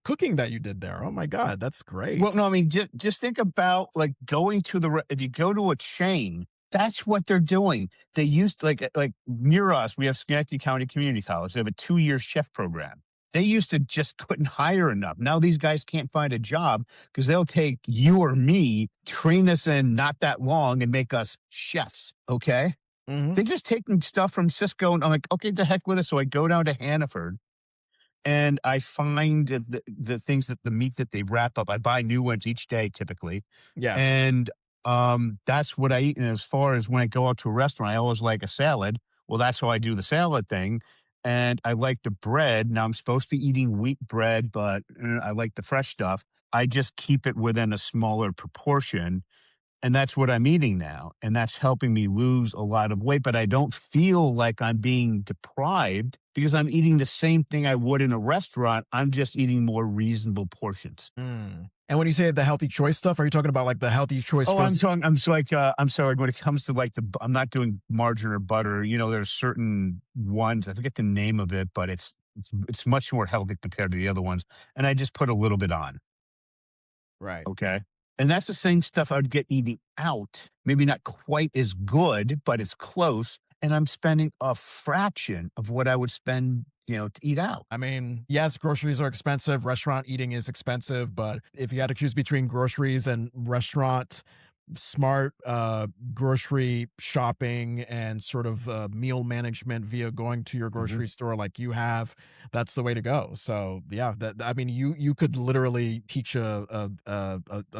B: cooking that you did there. Oh my god, that's
A: Well,
B: great.
A: no, I mean, just think about like going to if you go to a chain, that's what they're doing. They used like near us, we have Schenectady County Community College. They have a 2-year chef program. They used to just couldn't hire enough. Now these guys can't find a job because they'll take you or me, train us in not that long, and make us chefs. Okay,
B: Mhm.
A: they're just taking stuff from Cisco, and I'm like, okay, the heck with it. So I go down to Hannaford and I find the things that the meat that they wrap up. I buy new ones each day typically,
B: Yeah.
A: and that's what I eat. And as far as when I go out to a restaurant, I always like a salad. Well, that's how I do the salad thing. And I like the bread. Now I'm supposed to be eating wheat bread, but I like the fresh stuff. I just keep it within a smaller proportion, and that's what I'm eating now. And that's helping me lose a lot of weight, but I don't feel like I'm being deprived because I'm eating the same thing I would in a restaurant. I'm just eating more reasonable portions.
B: Mm. And when you say the healthy choice stuff, are you talking about like the healthy choice
A: Oh,
B: frozen?
A: I'm sorry. When it comes to like I'm not doing margarine or butter. You know, there's certain ones. I forget the name of it, but it's much more healthy compared to the other ones. And I just put a little bit on.
B: Right.
A: Okay. And that's the same stuff I would get eating out. Maybe not quite as good, but it's close. And I'm spending a fraction of what I would spend, to eat out.
B: I mean, yes, groceries are expensive. Restaurant eating is expensive, but if you had to choose between groceries and restaurant, smart grocery shopping and sort of meal management via going to your
A: Mhm.
B: grocery store like you have, that's the way to go. So yeah, that I mean, you could literally teach a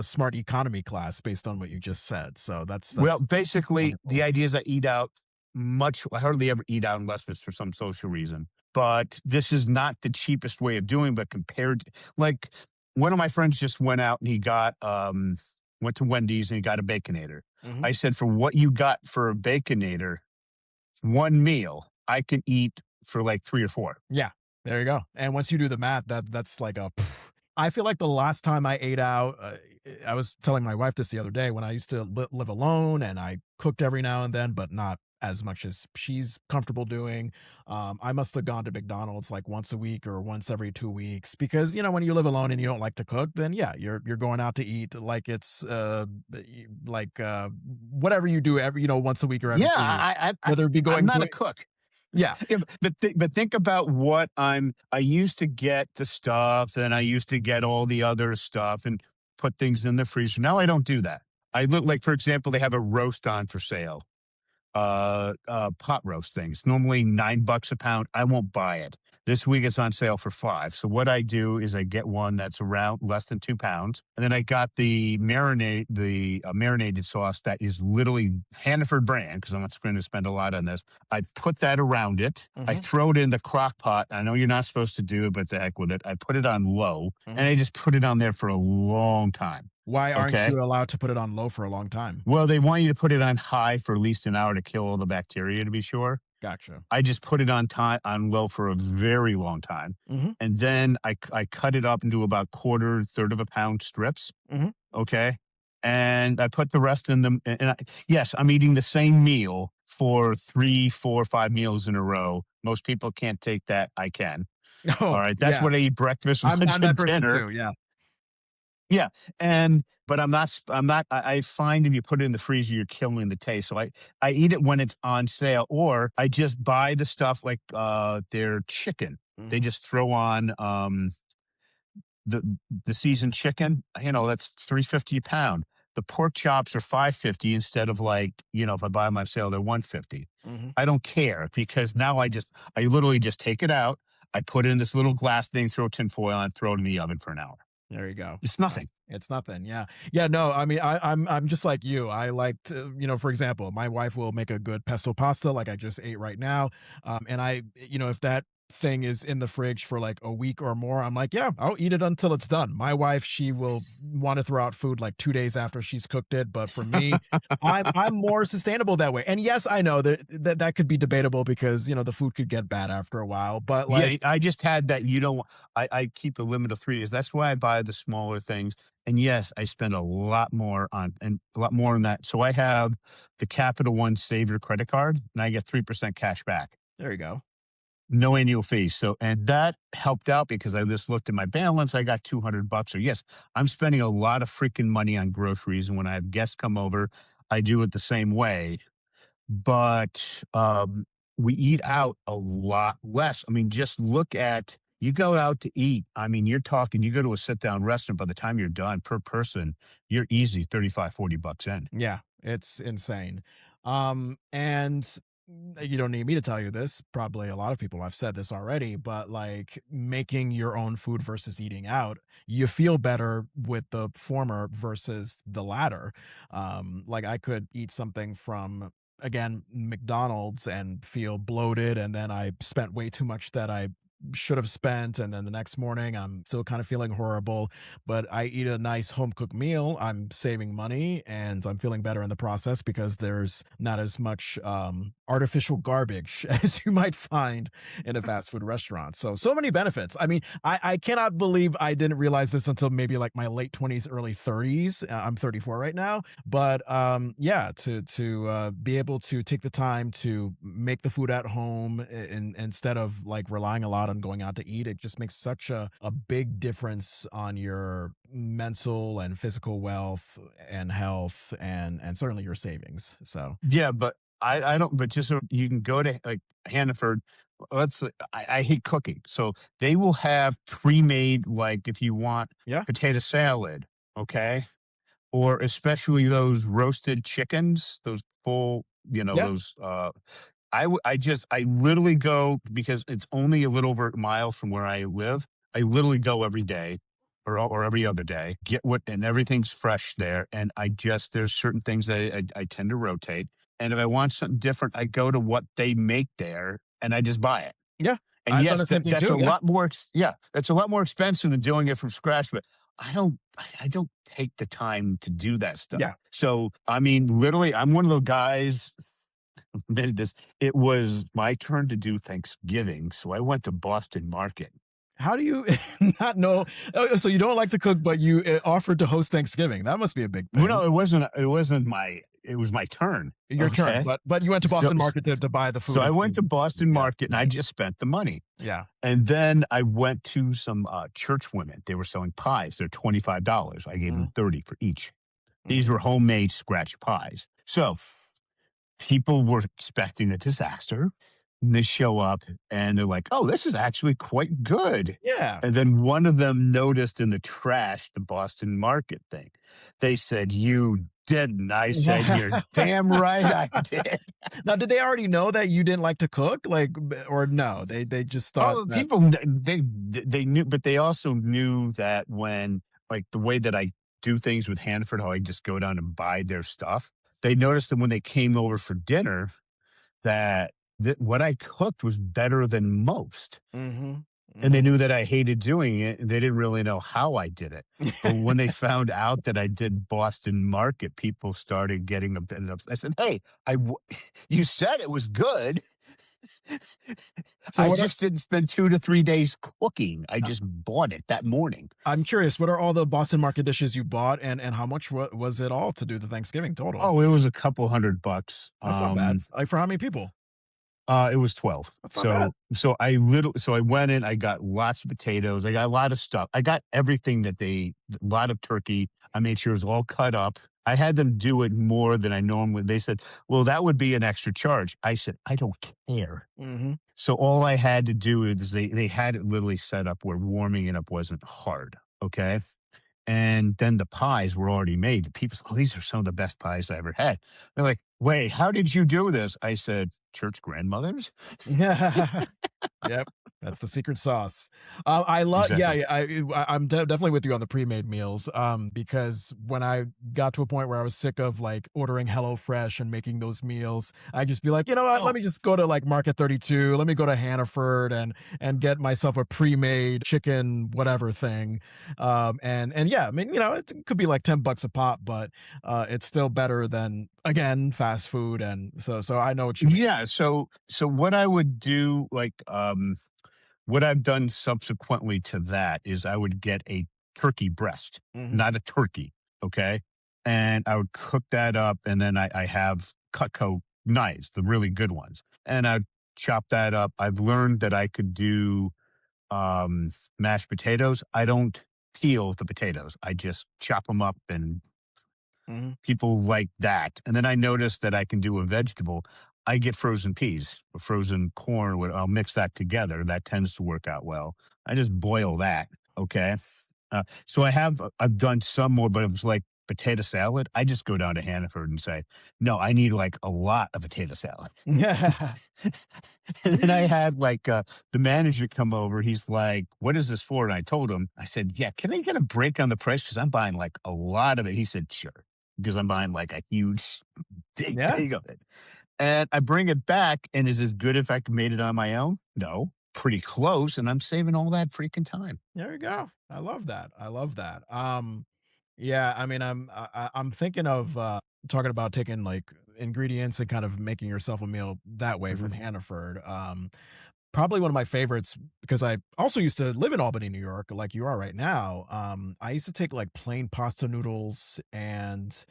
B: smart economy class based on what you just said. So
A: Well,
B: that's
A: basically,
B: wonderful.
A: the idea is I eat out I hardly ever eat out unless it's for some social reason. But this is not the cheapest way of doing, but compared to like one of my friends just went out and he went to Wendy's and he got a baconator.
B: Mhm.
A: I said, for what you got for a baconator, one meal, I can eat for like 3 or 4.
B: Yeah, there you go. And once you do the math, that's like a I feel like the last time I ate out, I was telling my wife this the other day when I used to live alone and I cooked every now and then, but not as much as she's comfortable doing. I must have gone to McDonald's like once a week or once every 2 weeks because when you live alone and you don't like to cook, then yeah, you're going out to eat like it's like whatever you do every once a week or every
A: Yeah,
B: 2 weeks, whether it be
A: I'm
B: going
A: not
B: to
A: a cook.
B: yeah.
A: Yeah, but think about what I used to get the stuff and I used to get all the other stuff and put things in the freezer. Now I don't do that. I look like, for example, they have a roast on for sale, pot roast things. Normally $9 a pound. I won't buy it. This week it's on sale for 5. So what I do is I get one that's around less than 2 pounds, and then I got the marinated sauce that is literally Hannaford brand because I'm not going to spend a lot on this. I put that around it. I
B: Hmm.
A: throw it in the crock pot. I know you're not supposed to do it, but the heck with it. I put it on low, and
B: Hmm.
A: I just put it on there for a long time.
B: Why aren't
A: Okay.
B: you allowed to put it on low for a long time?
A: Well, they want you to put it on high for at least an hour to kill all the bacteria to be sure.
B: Gotcha.
A: I just put it on low for a very long time,
B: Mhm,
A: and then I cut it up into about third of a pound strips,
B: mhm.
A: okay? And I put the rest in them, and yes, I'm eating the same meal for 3, 4, 5 meals in a row. Most people can't take that. I can.
B: Oh,
A: All right. That's
B: yeah.
A: what I eat breakfast,
B: I'm
A: lunch,
B: that
A: and
B: person
A: dinner.
B: too, yeah.
A: Yeah. But I find if you put it in the freezer, you're killing the taste. So I eat it when it's on sale, or I just buy the stuff like their chicken. They
B: Mhm,
A: just throw on the the seasoned chicken, that's 350 a pound. The pork chops are 550 instead of if I buy them on sale, they're 150.
B: mhm.
A: I don't care because now I literally just take it out, I put it in this little glass thing, throw tinfoil on, throw it in the oven for an hour.
B: There you go.
A: It's nothing.
B: It's nothing, yeah. Yeah, no, I mean, I'm just like you. I like to, for example, my wife will make a good pesto pasta like I just ate right now, and if that thing is in the fridge for like a week or more, I'm like, yeah, I'll eat it until it's done. My wife, she will want to throw out food like 2 days after she's cooked it, but for me, I'm more sustainable that way. And yes, I know that could be debatable because, the food could get bad after a while, but like
A: Yeah, I just had that. You don't. I keep a limit of 3 days. That's why I buy the smaller things. And yes, I spend a lot more on that. So I have the Capital One Saver credit card, and I get 3% cash back,
B: there you go.
A: no annual fee. So and that helped out because I just looked at my balance. I got $200. Or yes, I'm spending a lot of freaking money on groceries, and when I have guests come over, I do it the same way, but we eat out a lot less. I mean, just look at you go out to eat. I mean, you're talking, you go to a sit down restaurant, by the time you're done per person, you're easy 35, $40 in.
B: Yeah, it's insane. And you don't need me to tell you this. Probably a lot of people have said this already, but like making your own food versus eating out, you feel better with the former versus the latter. Like I could eat something from again McDonald's and feel bloated, and then I spent way too much that I should have spent, and then the next morning I'm still kind of feeling horrible. But I eat a nice home cooked meal, I'm saving money and I'm feeling better in the process because there's not as much artificial garbage as you might find in a fast food restaurant. So many benefits. I mean, I cannot believe I didn't realize this until maybe like my late 20s, early 30s. I'm 34 right now, but yeah, to be able to take the time to make the food at home instead of like relying a lot on going out to eat, it just makes such a big difference on your mental and physical wealth and health and certainly your savings. So
A: Yeah, but I don't. But just so you can go to like Hannaford. I hate cooking, so they will have pre-made, like if you want
B: yeah,
A: potato salad, okay, or especially those roasted chickens, those full,
B: yeah,
A: those I literally go because it's only a little over a mile from where I live. I literally go every day or every other day, get what, and everything's fresh there. And there's certain things that I tend to rotate. And if I want something different, I go to what they make there and I just buy it.
B: yeah.
A: And
B: I've done
A: yes,
B: the same thing
A: that's
B: too.
A: a
B: Yeah,
A: lot more, yeah, that's a lot more expensive than doing it from scratch, but I don't take the time to do that stuff.
B: yeah.
A: So, I mean, literally, I'm one of those guys admitted this. It was my turn to do Thanksgiving, so I went to Boston Market.
B: How do you not know? Oh, so you don't like to cook, but you offered to host Thanksgiving. That must be a big
A: Well,
B: thing.
A: no, it wasn't. It wasn't my. It was my turn.
B: Your turn,
A: Okay,
B: but you went to
A: so
B: Boston Market to buy the
A: so
B: food
A: I
B: instead
A: went
B: of
A: to
B: the
A: Boston
B: yeah,
A: Market and I
B: nice.
A: just spent the money.
B: Yeah.
A: And then I went to some church women. They were selling pies. They're $25. I gave them
B: Mhm,
A: 30 for each. These
B: mhm.
A: were homemade scratch pies. So people were expecting a disaster. And they show up and they're like, oh, this is actually quite good.
B: Yeah.
A: And then one of them noticed in the trash the Boston Market thing. They said, you didn't. I said, you're damn right I did.
B: Now, did they already know that you didn't like to cook? Like, or no, they just thought
A: Oh,
B: that
A: they knew, but they also knew that when, like, the way that I do things with Hanford, how I just go down and buy their stuff. They noticed that when they came over for dinner, that what I cooked was better than most.
B: mhm,
A: And they
B: mhm.
A: knew that I hated doing it, and they didn't really know how I did it. But when they found out that I did Boston Market, people started getting a bit upset. I said, "Hey, you said it was good.
B: So
A: I
B: what are
A: just didn't spend 2 to 3 days cooking. I just bought it that morning."
B: I'm curious, what are all the Boston Market dishes you bought, and how much was it all to do the Thanksgiving total?
A: Oh, it was a couple $100.
B: That's not bad. Like, for how many people?
A: It was 12.
B: That's not bad.
A: So I went in, I got lots of potatoes, I got a lot of stuff. I got everything a lot of turkey. I made sure it was all cut up. I had them do it more than I normally. They said, "Well, that would be an extra charge." I said, "I don't care."
B: Mhm.
A: So all I had to do is they had it literally set up where warming it up wasn't hard. Okay. And then the pies were already made. The people said, "Oh, these are some of the best pies I ever had." They're like, "Wait, how did you do this?" I said, "Church grandmothers."
B: Yep, that's the secret sauce. I love, yeah,
A: Exactly.
B: yeah, I'm definitely with you on the pre-made meals, because when I got to a point where I was sick of, like, ordering HelloFresh and making those meals, I'd just be like, "You know what? Let
A: Oh,
B: me just go to, like, Market 32, let me go to Hannaford and get myself a pre-made chicken whatever thing." And yeah, I mean, it could be like 10 bucks a pop, but, it's still better than, again, fast food, and so I know what you mean.
A: yeah. So what I would do, what I've done subsequently to that is I would get a turkey breast,
B: Mhm,
A: not a turkey. Okay. And I would cook that up. And then I have Cutco knives, the really good ones. And I'd chop that up. I've learned that I could do mashed potatoes. I don't peel the potatoes. I just chop them up, and
B: mhm.
A: people like that. And then I noticed that I can do a vegetable. I get frozen peas or frozen corn. I'll mix that together. That tends to work out well. I just boil that. Okay. So I've done some more, but it was like potato salad. I just go down to Hannaford and say, no, I need like a lot of potato salad.
B: Yeah.
A: And then I had the manager come over. He's like, "What is this for?" And I told him, I said, "Yeah, can I get a break on the price? Because I'm buying like a lot of it." He said, "Sure." Because I'm buying like a huge big
B: Yeah.
A: thing of it. And I bring it back, and is as good if I made it on my own? No, pretty close. And I'm saving all that freaking time.
B: There you go. I love that. I love that. Yeah, I mean, I'm thinking of, talking about taking, like, ingredients and kind of making yourself a meal that way from
A: Mhm.
B: Hannaford. Probably one of my favorites, because I also used to live in Albany, New York, like you are right now. I used to take, like, plain pasta noodles and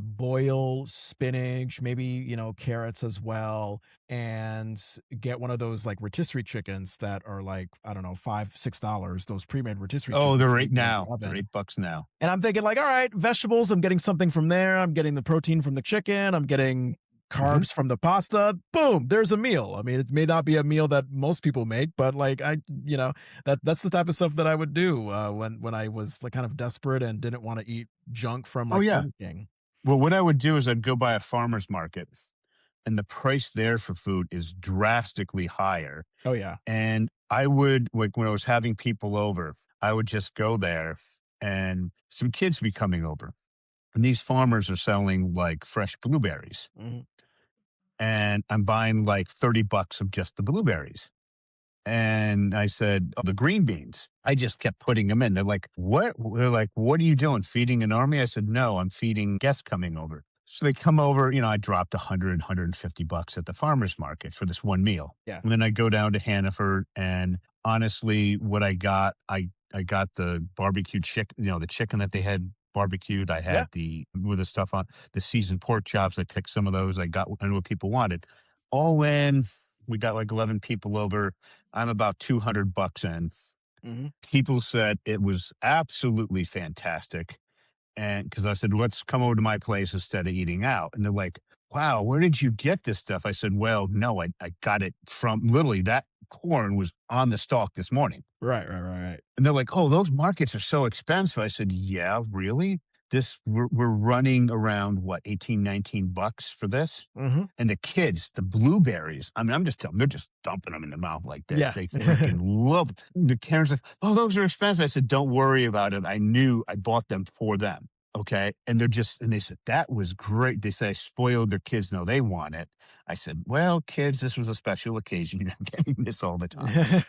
B: boil spinach, maybe, carrots as well, and get one of those like rotisserie chickens that are like, I don't know, $5, $6, those pre-made rotisserie
A: Oh,
B: chickens
A: they're
B: you
A: eight
B: get in the
A: now. They're
B: oven.
A: $8 now.
B: And I'm thinking like, all right, vegetables, I'm getting something from there. I'm getting the protein from the chicken. I'm getting
A: Mhm.
B: carbs from the pasta. Boom, there's a meal. I mean, it may not be a meal that most people make, but like that's the type of stuff that I would do when I was like kind of desperate and didn't want to eat junk from
A: Oh,
B: like
A: yeah.
B: Burger King.
A: Well, what I would do is I'd go by a farmer's market, and the price there for food is drastically higher.
B: Oh yeah.
A: And I would, like, when I was having people over, I would just go there, and some kids would be coming over. And these farmers are selling like fresh blueberries.
B: Mhm.
A: And I'm buying like $30 of just the blueberries. And I said, "Oh, the green beans." I just kept putting them in. They're like, "What?" They're like, "What are you doing? Feeding an army?" I said, "No, I'm feeding guests coming over." So they come over, I dropped 100, $150 at the farmer's market for this one meal.
B: Yeah.
A: And then I go down to Hannaford, and honestly, what I got the barbecue chicken, the chicken that they had barbecued. I
B: Yeah.
A: had with the stuff on the seasoned pork chops. I picked some of those. I knew what people wanted. All in, we got like 11 people over. I'm about $200 in.
B: Mhm.
A: People said it was absolutely fantastic. And because I said, let's come over to my place instead of eating out. And they're like, wow, where did you get this stuff? I said, well, no, I got it from literally that corn was on the stalk this morning.
B: Right, right, right, right.
A: And they're like, "Oh, those markets are so expensive." I said, "Yeah, really? We're running around what, 18, $19 for this?"
B: Mhm.
A: And the kids, the blueberries, I mean, I'm just telling them, they're just dumping them in their mouth like this.
B: Yeah.
A: They freaking love it. The Karen's like, "Oh, those are expensive." I said, "Don't worry about it. I knew I bought them for them." Okay. And they said, "That was great." They say I spoiled their kids. No, they want it. I said, "Well, kids, this was a special occasion. You're not getting this all the time."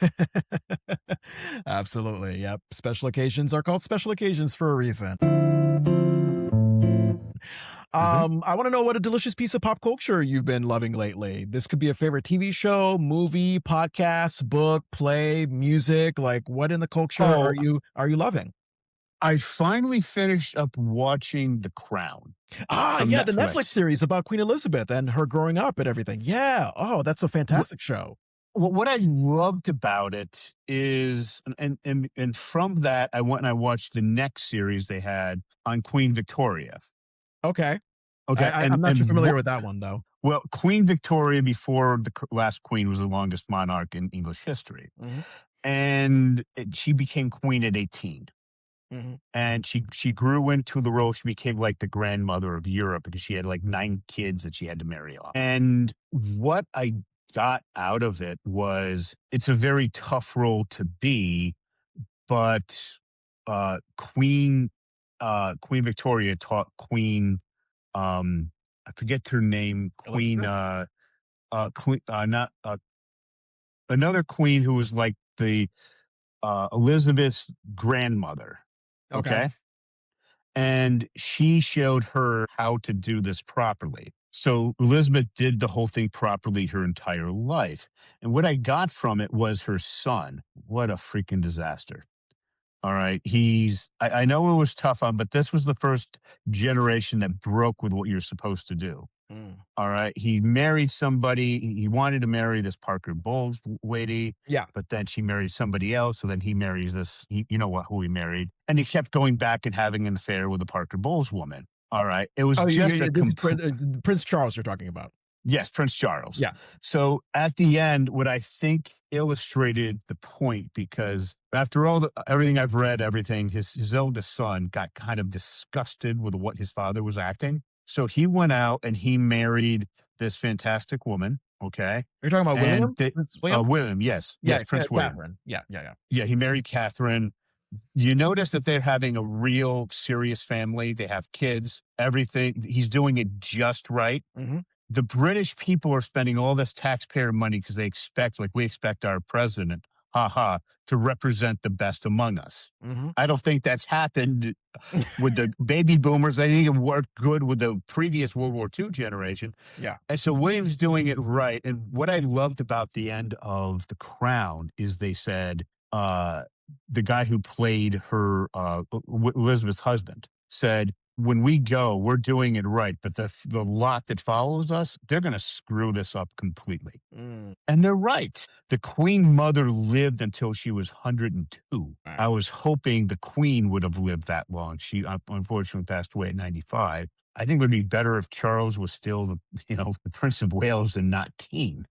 B: Absolutely, yep. Special occasions are called special occasions for a reason.
A: Mhm.
B: I wanna know what a delicious piece of pop culture you've been loving lately. This could be a favorite TV show, movie, podcast, book, play, music, like, what in the culture
A: Oh,
B: are you loving?
A: I finally finished up watching The Crown
B: Ah,
A: from
B: yeah, the Netflix
A: Netflix.
B: series about Queen Elizabeth and her growing up and everything. Yeah. Oh, that's a
A: What
B: fantastic show.
A: what I loved about it is, and from that, I went and I watched the next series they had on Queen Victoria.
B: Okay.
A: Okay,
B: I'm not too
A: and
B: familiar
A: what
B: with that one though.
A: well, Queen Victoria before the last queen was the longest monarch in English history,
B: Mhm,
A: and she became queen at 18.
B: mhm.
A: And she grew into the role. She became like the grandmother of Europe because she had like 9 kids that she had to marry off. And what I got out of it was it's a very tough role to be, but Queen Victoria taught Queen I forget her name, Queen
B: Elizabeth?
A: Queen not another queen who was like the Elizabeth's grandmother.
B: Okay.
A: Okay, and she showed her how to do this properly. So Elizabeth did the whole thing properly her entire life. And what I got from it was her son. What a freaking disaster. All right. I know it was tough on, but this was the first generation that broke with what you're supposed to do.
B: Mm.
A: All right. He married somebody. He wanted to marry this Parker Bowles lady,
B: Yeah.
A: but then she married somebody else. So then he marries this, you know what, who he married. And he kept going back and having an affair with the Parker Bowles woman. All right. It was
B: Oh,
A: just a
B: this is
A: complete,
B: Prince Charles you're talking about.
A: yes, Prince Charles.
B: Yeah.
A: So at the end, what I think illustrated the point, because after everything I've read, everything, his oldest son got kind of disgusted with what his father was acting. So he went out and he married this fantastic woman. Okay.
B: You're talking about
A: And
B: William? Prince William?
A: William, yes,
B: Yeah,
A: yes, Prince William.
B: Catherine. Yeah, yeah, yeah.
A: Yeah, he married Catherine. You notice that they're having a real serious family. They have kids, everything. He's doing it just right.
B: Mhm.
A: The British people are spending all this taxpayer money because they expect, like we expect our president, haha, to represent the best among us.
B: Mhm.
A: I don't think that's happened with the baby boomers. I think it worked good with the previous World War II generation.
B: Yeah.
A: And so William's doing it right. And what I loved about the end of The Crown is they said, the guy who played her, Elizabeth's husband, said, when we go, we're doing it right. But the lot that follows us, they're going to screw this up completely.
B: Mm.
A: And they're right. The Queen Mother lived until she was 102.
B: Right.
A: I was hoping the Queen would have lived that long. She unfortunately passed away at 95. I think it would be better if Charles was still the Prince of Wales and not king.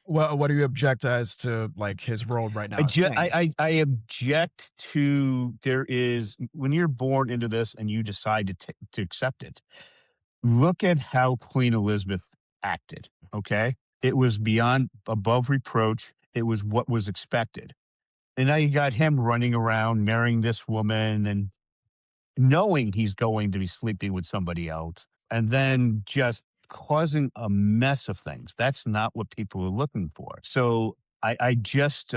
B: What do you object as to, like, his role right now as king?
A: I object to there is when you're born into this and you decide to accept it. Look at how Queen Elizabeth acted. Okay, it was beyond above reproach. It was what was expected, and now you got him running around marrying this woman and knowing he's going to be sleeping with somebody else and then just causing a mess of things. That's not what people are looking for. So I just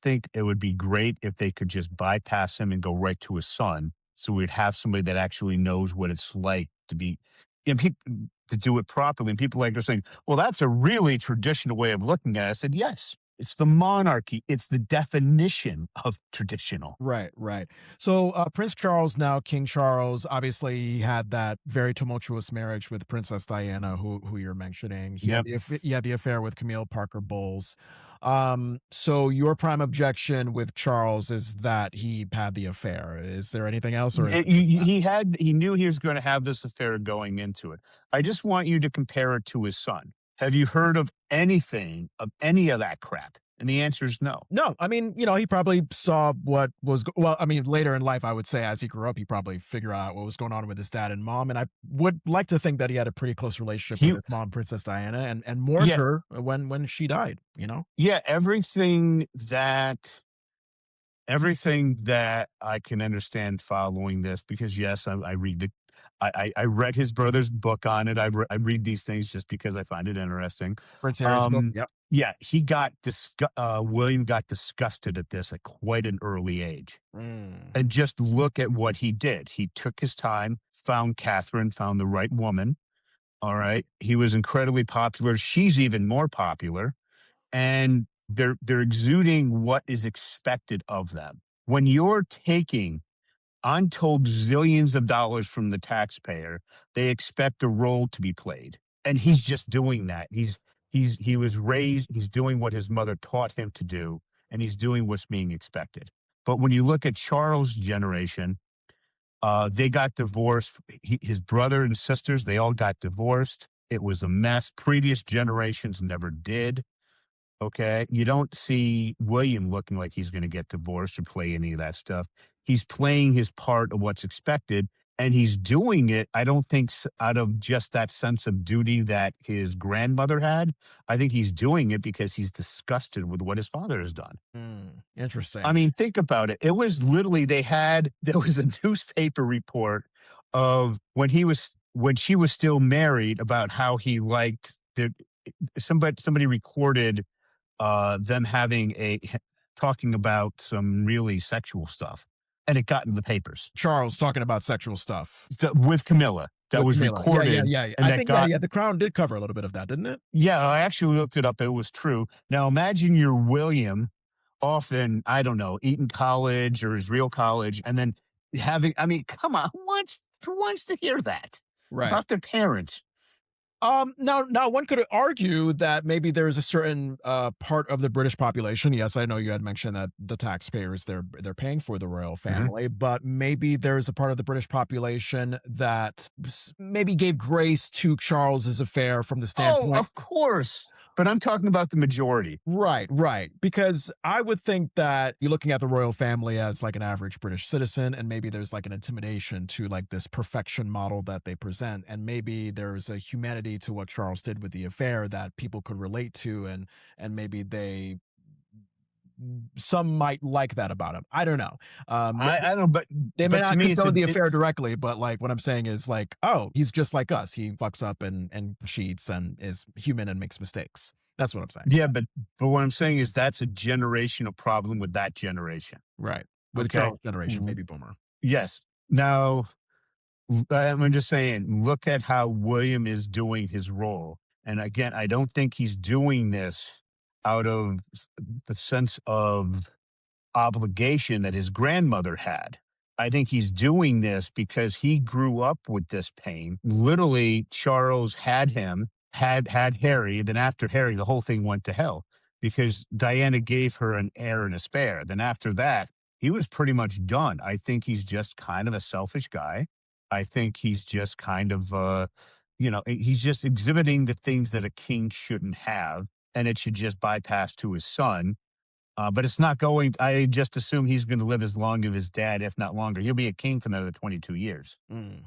A: think it would be great if they could just bypass him and go right to his son. So we'd have somebody that actually knows what it's like to be, to do it properly. And people like are saying, well, that's a really traditional way of looking at it. I said, yes, it's the monarchy. It's the definition of traditional.
B: Right, right. So, Prince Charles, now King Charles, obviously he had that very tumultuous marriage with Princess Diana, who you're mentioning.
A: Yep.
B: He had the affair with Camille Parker Bowles. So your prime objection with Charles is that he had the affair. Is there anything else, or is it just that?
A: He knew he was going to have this affair going into it. I just want you to compare it to his son. Have you heard of anything of any of that crap? And the answer is no.
B: No, I mean, he probably saw what was well, I mean, later in life, I would say as he grew up, he probably figured out what was going on with his dad and mom, and I would like to think that he had a pretty close relationship
A: He
B: with his mom, Princess Diana, and mourned
A: Yeah,
B: her when she died, you know?
A: yeah, everything that I can understand following this, because yes, I read I read his brother's book on it. I read these things just because I find it interesting.
B: Prince Harry's book,
A: Um,
B: yep.
A: yeah, William got disgusted at this at quite an early age.
B: Mm,
A: And just look at what he did. He took his time, found Catherine, found the right woman. All right. He was incredibly popular. She's even more popular. And they're exuding what is expected of them. when you're taking untold zillions of dollars from the taxpayer, they expect a role to be played. And he's just doing that. He was raised, he's doing what his mother taught him to do, and he's doing what's being expected. But when you look at Charles' generation, they got divorced. His brother and sisters, they all got divorced. It was a mess. Previous generations never did. Okay. You don't see William looking like he's going to get divorced or play any of that stuff. He's playing his part of what's expected, and he's doing it, I don't think, out of just that sense of duty that his grandmother had. I think he's doing it because he's disgusted with what his father has done.
B: Interesting.
A: I mean, think about it. It was literally, there was a newspaper report of when she was still married, about how he liked somebody recorded them talking about some really sexual stuff, and it got in the papers.
B: Charles talking about sexual stuff
A: With Camilla, that
B: with
A: was
B: Camilla.
A: recorded.
B: Yeah.
A: And
B: I
A: that
B: think,
A: got,
B: the Crown did cover a little bit of that, didn't it?
A: yeah, I actually looked it up. It was true. Now imagine you're William, off in, I don't know, Eton College or his real college, and then I mean, come on, who wants to hear that
B: Right.
A: about their parents?
B: Now one could argue that maybe there's a certain part of the British population. Yes, I know you had mentioned that the taxpayers, they're paying for the royal family, but maybe there's a part of the British population that maybe gave grace to Charles's affair from the
A: Oh,
B: standpoint.
A: of course. But I'm talking about the majority.
B: Right. Because I would think that you're looking at the royal family as like an average British citizen, and maybe there's like an intimidation to like this perfection model that they present. And maybe there's a humanity to what Charles did with the affair that people could relate to, and maybe some might like that about him. I don't know.
A: I don't know,
B: They may
A: but to
B: not
A: me,
B: condone the affair directly, but like what I'm saying is like, oh, he's just like us. He fucks up and cheats and is human and makes mistakes. That's what I'm saying.
A: yeah, but what I'm saying is that's a generational problem with that generation.
B: Right. With
A: Okay.
B: Charles' generation, baby boomer.
A: Yes. Now, I'm just saying, look at how William is doing his role. And again, I don't think he's doing this out of the sense of obligation that his grandmother had. I think he's doing this because he grew up with this pain. Literally, Charles had Harry. Then after Harry, the whole thing went to hell because Diana gave her an heir and a spare. Then after that, he was pretty much done. I think he's just kind of a selfish guy. I think he's just kind of, he's just exhibiting the things that a king shouldn't have, and it should just bypass to his son. But it's not going. I just assume he's going to live as long as his dad, if not longer. He'll be a king for another 22 years.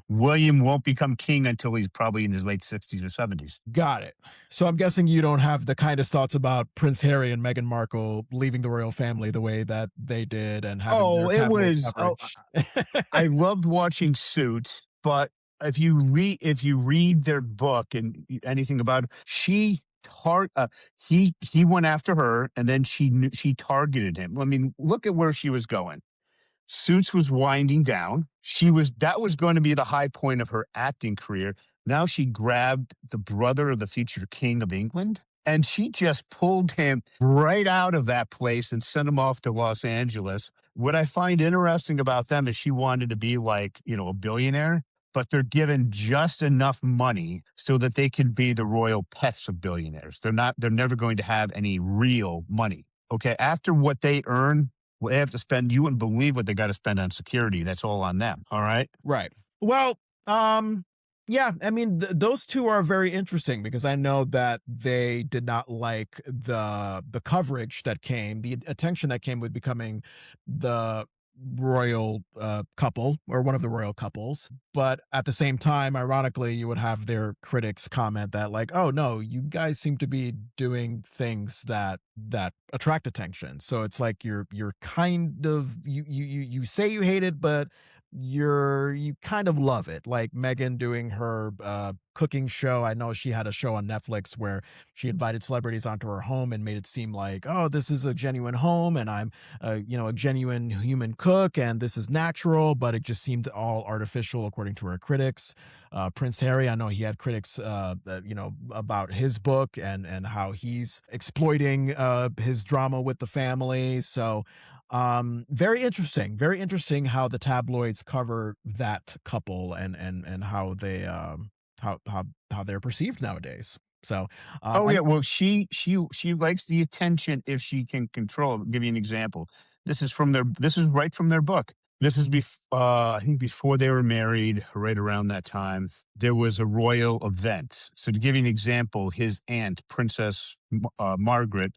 A: William won't become king until he's probably in his late 60s or 70s.
B: Got it. So I'm guessing you don't have the kind of thoughts about Prince Harry and Meghan Markle leaving the royal family the way that they did and having their tabloid coverage.
A: I loved watching Suits, but if you read their book and anything about it, he went after her, and then she targeted him. I mean, look at where she was going. Suits was winding down. That was going to be the high point of her acting career. Now she grabbed the brother of the future king of England, and she just pulled him right out of that place and sent him off to Los Angeles. What I find interesting about them is she wanted to be like, a billionaire, but they're given just enough money so that they can be the royal pets of billionaires. They're never going to have any real money. Okay. After what they earn, they have to spend, you wouldn't believe what they got to spend on security. That's all on them. All right.
B: Right. Well, yeah, I mean, those two are very interesting because I know that they did not like the coverage that came, the attention that came with becoming the royal couple or one of the royal couples. But at the same time, ironically, you would have their critics comment that like, oh no, you guys seem to be doing things that attract attention. So it's like you're kind of you say you hate it, but you kind of love it. Like Meghan doing her cooking show. I know she had a show on Netflix where she invited celebrities onto her home and made it seem like, oh, this is a genuine home and I'm a genuine human cook and this is natural, but it just seemed all artificial according to her critics. Prince Harry, I know he had critics about his book and how he's exploiting his drama with the family. So Very interesting how the tabloids cover that couple and how they how they're perceived nowadays. So,
A: Oh
B: I
A: yeah, well, she likes the attention if she can control it. I'll give you an example. This is right from their book. This is I think before they were married, right around that time. There was a royal event. So to give you an example, his aunt, Princess Margaret,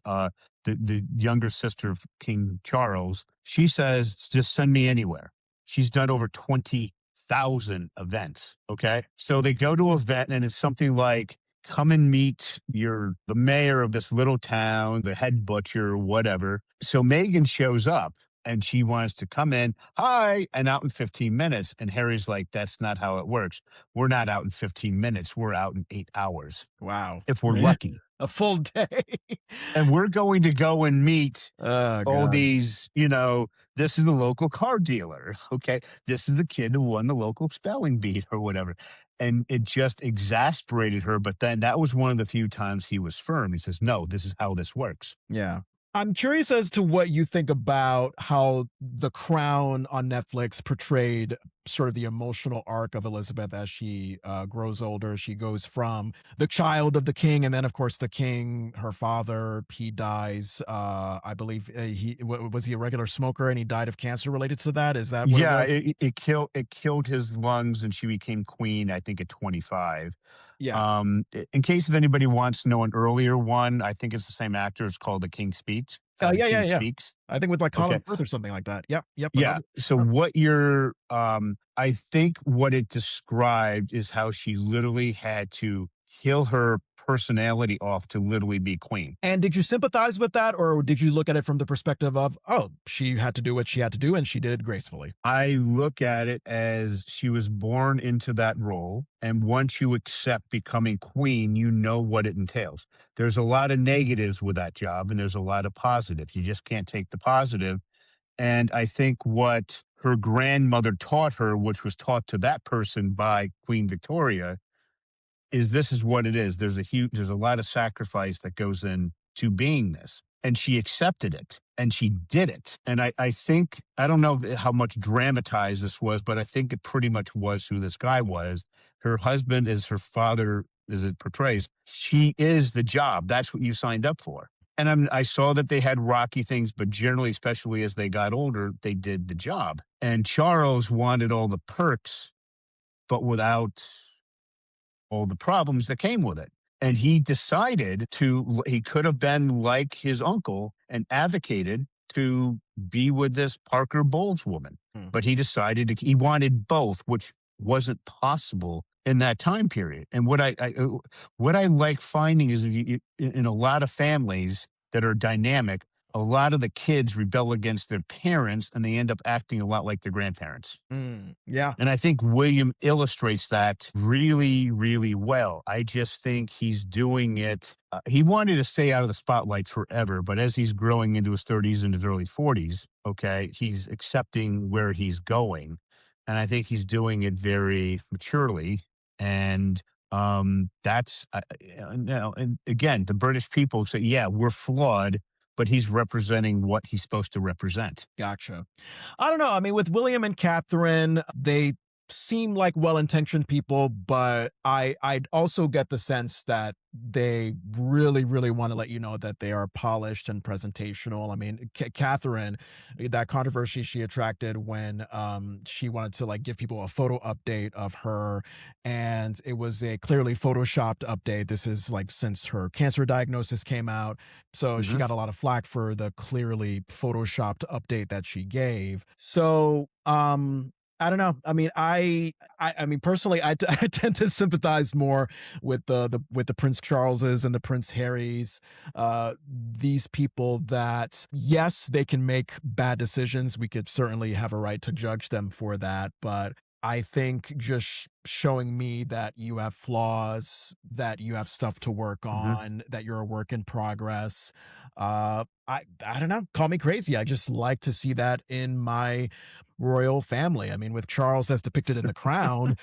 A: the younger sister of King Charles, she says, "Just send me anywhere." She's done over 20,000 events. Okay, so they go to an event, and it's something like, come and meet the mayor of this little town, the head butcher, whatever. So Megan shows up and she wants to come in, hi, and out in 15 minutes. And Harry's like, that's not how it works. We're not out in 15 minutes. We're out in 8 hours
B: wow.
A: if we're lucky.
B: A full day.
A: And we're going to go and meet
B: Oh
A: all
B: god.
A: these, this is the local car dealer. Okay. This is the kid who won the local spelling bee or whatever. And it just exasperated her. But then that was one of the few times he was firm. He says, no, this is how this works.
B: Yeah. I'm curious as to what you think about how The Crown on Netflix portrayed sort of the emotional arc of Elizabeth as she grows older. She goes from the child of the king, and then, of course, the king, her father, he dies. I believe was he a regular smoker, and he died of cancer related to that. Is that what it
A: Yeah,
B: was?
A: it killed his lungs, and she became queen, I think, at 25.
B: Yeah.
A: In case if anybody wants to know an earlier one, I think it's the same actor. It's called The King Speaks. The
B: Yeah, yeah,
A: King
B: yeah.
A: Speaks.
B: I think with like
A: Okay.
B: Colin Firth or something like that. Yep, yep.
A: Yeah.
B: Another.
A: So I think what it described is how she literally had to kill her personality off to literally be queen.
B: And did you sympathize with that, or did you look at it from the perspective of, oh, she had to do what she had to do, and she did it gracefully?
A: I look at it as she was born into that role. And once you accept becoming queen, you know what it entails. There's a lot of negatives with that job, and there's a lot of positives. You just can't take the positive. And I think what her grandmother taught her, which was taught to that person by Queen Victoria, is this is what it is. There's a lot of sacrifice that goes in to being this. And she accepted it and she did it. And I think, I don't know how much dramatized this was, but I think it pretty much was who this guy was. Her husband is her father, as it portrays. She is the job. That's what you signed up for. And I saw that they had rocky things, but generally, especially as they got older, they did the job. And Charles wanted all the perks, but without all the problems that came with it. And he decided he could have been like his uncle and advocated to be with this Parker Bowles woman.
B: Hmm.
A: But he wanted both, which wasn't possible in that time period. And what I like finding is in a lot of families that are dynamic, a lot of the kids rebel against their parents and they end up acting a lot like their grandparents.
B: Yeah.
A: And I think William illustrates that really, really well. I just think he's doing it. He wanted to stay out of the spotlight forever, but as he's growing into his 30s and his early 40s, okay, he's accepting where he's going. And I think he's doing it very maturely. And and again, the British people say, yeah, we're flawed, but he's representing what he's supposed to represent.
B: Gotcha. I don't know. I mean, with William and Catherine, they seem like well-intentioned people, but I'd also get the sense that they really, really want to let you know that they are polished and presentational. I mean, Catherine, that controversy she attracted when she wanted to like give people a photo update of her, and it was a clearly photoshopped update. This is like since her cancer diagnosis came out, so she
A: Mhm.
B: got a lot of flack for the clearly photoshopped update that she gave. So, I don't know. I mean, I mean, personally, I tend to sympathize more with the Prince Charleses and the Prince Harrys. These people that, yes, they can make bad decisions. We could certainly have a right to judge them for that, but I think just showing me that you have flaws, that you have stuff to work
A: Mhm.
B: on, that you're a work in progress. I don't know. Call me crazy. I just like to see that in my royal family. I mean, with Charles as depicted in The Crown,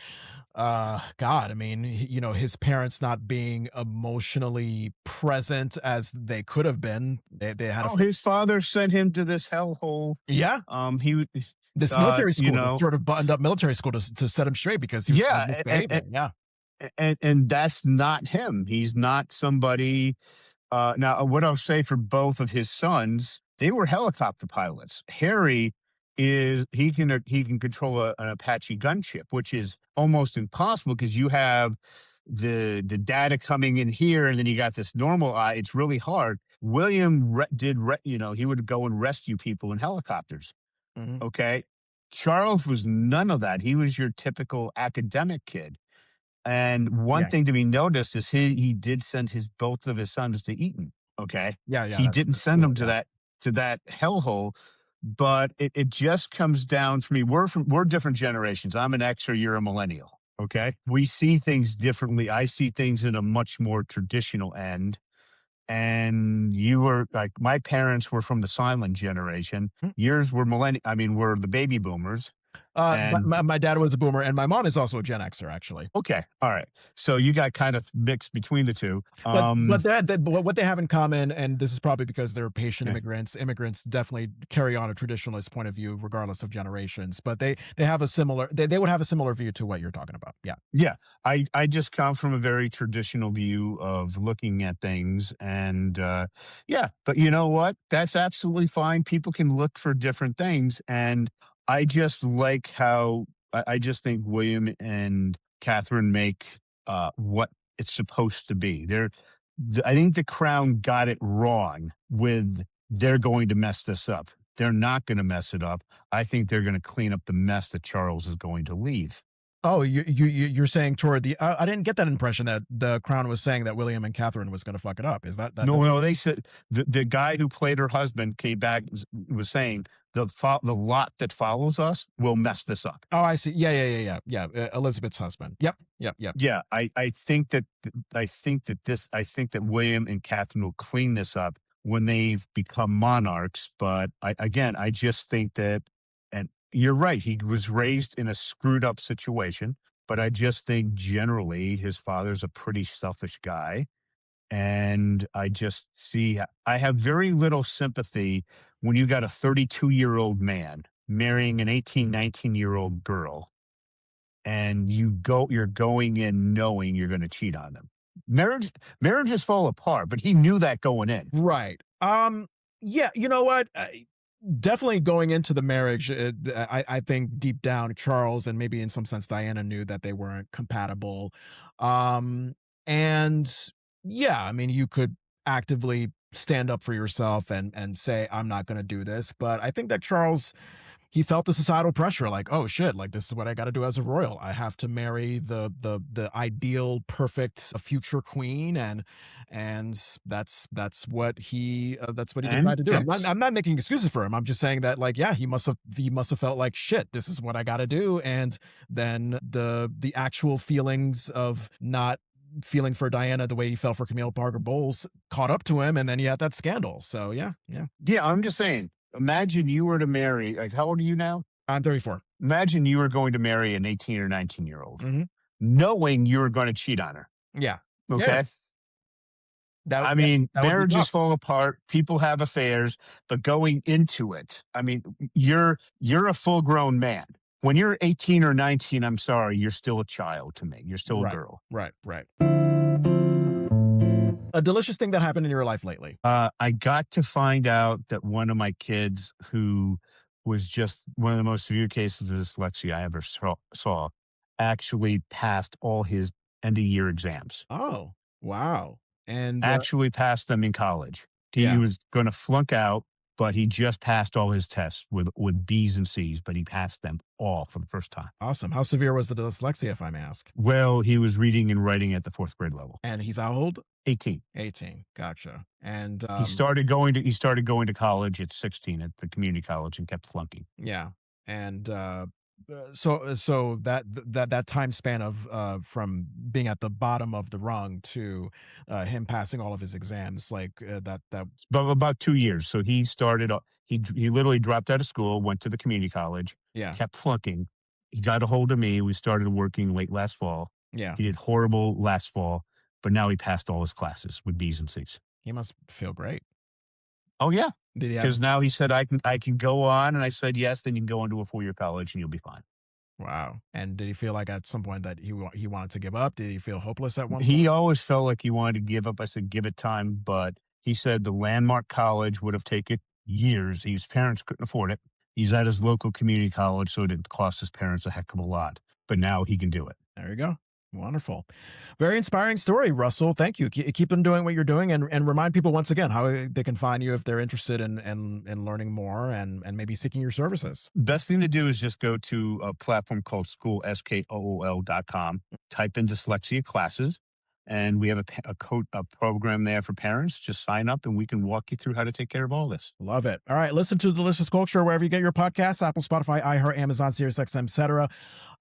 B: God, I mean, his parents not being emotionally present as they could have been. They had a
A: Oh, his father sent him to this hellhole.
B: yeah,
A: He,
B: this military
A: you
B: school, this
A: know,
B: sort of buttoned up military school to set him straight because he was kind of
A: yeah,
B: misbehaving. Yeah.
A: and that's not him. He's not somebody. Now, what I'll say for both of his sons, they were helicopter pilots. Harry is he can control an Apache gunship, which is almost impossible because you have the data coming in here, and then you got this normal eye. It's really hard. William he would go and rescue people in helicopters.
B: Mhm.
A: Okay, Charles was none of that. He was your typical academic kid. And one
B: Yeah.
A: thing to be noticed is he did send his both of his sons to Eton, okay?
B: Yeah, yeah,
A: He
B: that's
A: didn't
B: the
A: send them
B: school, yeah.
A: to that hellhole, but it just comes down for me. We're different generations. I'm an X or you're a millennial, okay? We see things differently. I see things in a much more traditional end. And you were like my parents were from the silent generation.
B: Mm.
A: Yours were were the baby boomers.
B: But
A: And
B: my dad was a boomer, and my mom is also a Gen Xer, actually.
A: okay, all right. So you got kind of mixed between the two.
B: But what they have in common, and this is probably because they're patient
A: Yeah.
B: immigrants. Immigrants definitely carry on a traditionalist point of view, regardless of generations. But they have a similar they would have a similar view to what you're talking about. Yeah.
A: Yeah, I just come from a very traditional view of looking at things, and yeah, but you know what? That's absolutely fine. People can look for different things, and I just like how I just think William and Catherine make what it's supposed to be. I think the Crown got it wrong with they're going to mess this up. They're not going to mess it up. I think they're going to clean up the mess that Charles is going to leave.
B: Oh, you're saying toward the I didn't get that impression that the Crown was saying that William and Catherine was gonna fuck it up. Is that
A: No, they said the guy who played her husband came back was saying the lot that follows us will mess this up.
B: Oh, I see. Yeah, Elizabeth's husband. Yep, yep, yep.
A: Yeah, I think that William and Catherine will clean this up when they've become monarchs. But I just think that, and you're right, he was raised in a screwed up situation. But I just think generally his father's a pretty selfish guy. And I have very little sympathy when you got a 32-year-old man marrying an 18, 19-year-old girl and you're going in knowing you're going to cheat on them. Marriages fall apart, but he knew that going in.
B: Right. Yeah, you know what? Definitely going into the marriage, I think deep down Charles and maybe in some sense Diana knew that they weren't compatible. Um, and yeah, I mean, you could actively stand up for yourself and say, I'm not going to do this. But I think that Charles, he felt the societal pressure, like, oh shit, like this is what I got to do as a royal. I have to marry the ideal, perfect future queen, and that's what he
A: And
B: decided to do. I'm not making excuses for him. I'm just saying that, like, yeah, he must have felt like shit. This is what I got to do, and then the actual feelings of not feeling for Diana the way he felt for Camille Parker Bowles caught up to him, and then he had that scandal. So yeah, yeah.
A: yeah, I'm just saying, imagine you were to marry, like, how old are you now?
B: I'm 34.
A: Imagine you were going to marry an 18 or 19-year-old,
B: Hmm.
A: knowing you were going to cheat on her.
B: Yeah. Yeah.
A: Okay.
B: That
A: I
B: that
A: mean,
B: that would be
A: marriages
B: tough.
A: fall apart, people have affairs, but going into it, I mean, you're a full grown man. When you're 18 or 19, I'm sorry, you're still a child to me. You're still a
B: Right,
A: girl.
B: right, right. A delicious thing that happened in your life lately.
A: I got to find out that one of my kids, who was just one of the most severe cases of dyslexia I ever saw, actually passed all his end of year exams.
B: Oh, wow. And,
A: Actually passed them in college. He
B: yeah,
A: was going to flunk out, but he just passed all his tests with B's and C's, but he passed them all for the first time.
B: awesome. How severe was the dyslexia, if I may ask?
A: Well, he was reading and writing at the fourth grade level.
B: And he's how old?
A: 18.
B: 18. Gotcha. And,
A: He started going to college at 16 at the community college and kept flunking.
B: yeah. And, so that time span of from being at the bottom of the rung to him passing all of his exams, like that
A: But about 2 years. So He literally dropped out of school, went to the community college,
B: Yeah.
A: kept flunking. He got a hold of me. We started working late last fall.
B: Yeah.
A: He did horrible last fall, but now he passed all his classes with B's and C's.
B: He must feel great.
A: Oh yeah,
B: Did he have
A: because now he said I can go on, and I said yes. Then you can go into a 4-year college, and you'll be fine.
B: Wow. And did he feel like at some point that he wanted to give up? Did he feel hopeless at one
A: He
B: point?
A: always felt like he wanted to give up. I said, give it time, but he said the landmark college would have taken years. His parents couldn't afford it. He's at his local community college, so it didn't cost his parents a heck of a lot. But now he can do it.
B: There you go. Wonderful. Very inspiring story, Russell. Thank you. Keep on doing what you're doing, and remind people once again how they can find you if they're interested in learning more and maybe seeking your services.
A: Best thing to do is just go to a platform called school.com, type in dyslexia classes, and we have a program there for parents. Just sign up, and we can walk you through how to take care of all this.
B: Love it. All right. Listen to Delicious Culture wherever you get your podcasts: Apple, Spotify, iHeart, Amazon, SiriusXM, etc.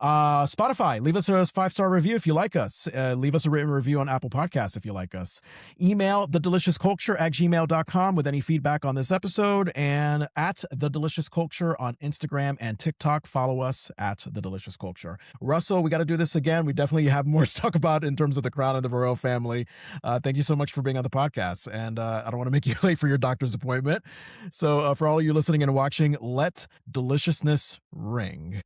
B: Spotify, leave us a 5-star review if you like us. Leave us a written review on Apple Podcasts if you like us. Email thedeliciousculture@gmail.com with any feedback on this episode, and at The Delicious Culture on Instagram and TikTok. Follow us at The Delicious Culture. Russell, we got to do this again. We definitely have more to talk about in terms of the crown and the royal family. Thank you so much for being on the podcast. And I don't want to make you late for your doctor's appointment. So for all of you listening and watching, let deliciousness ring.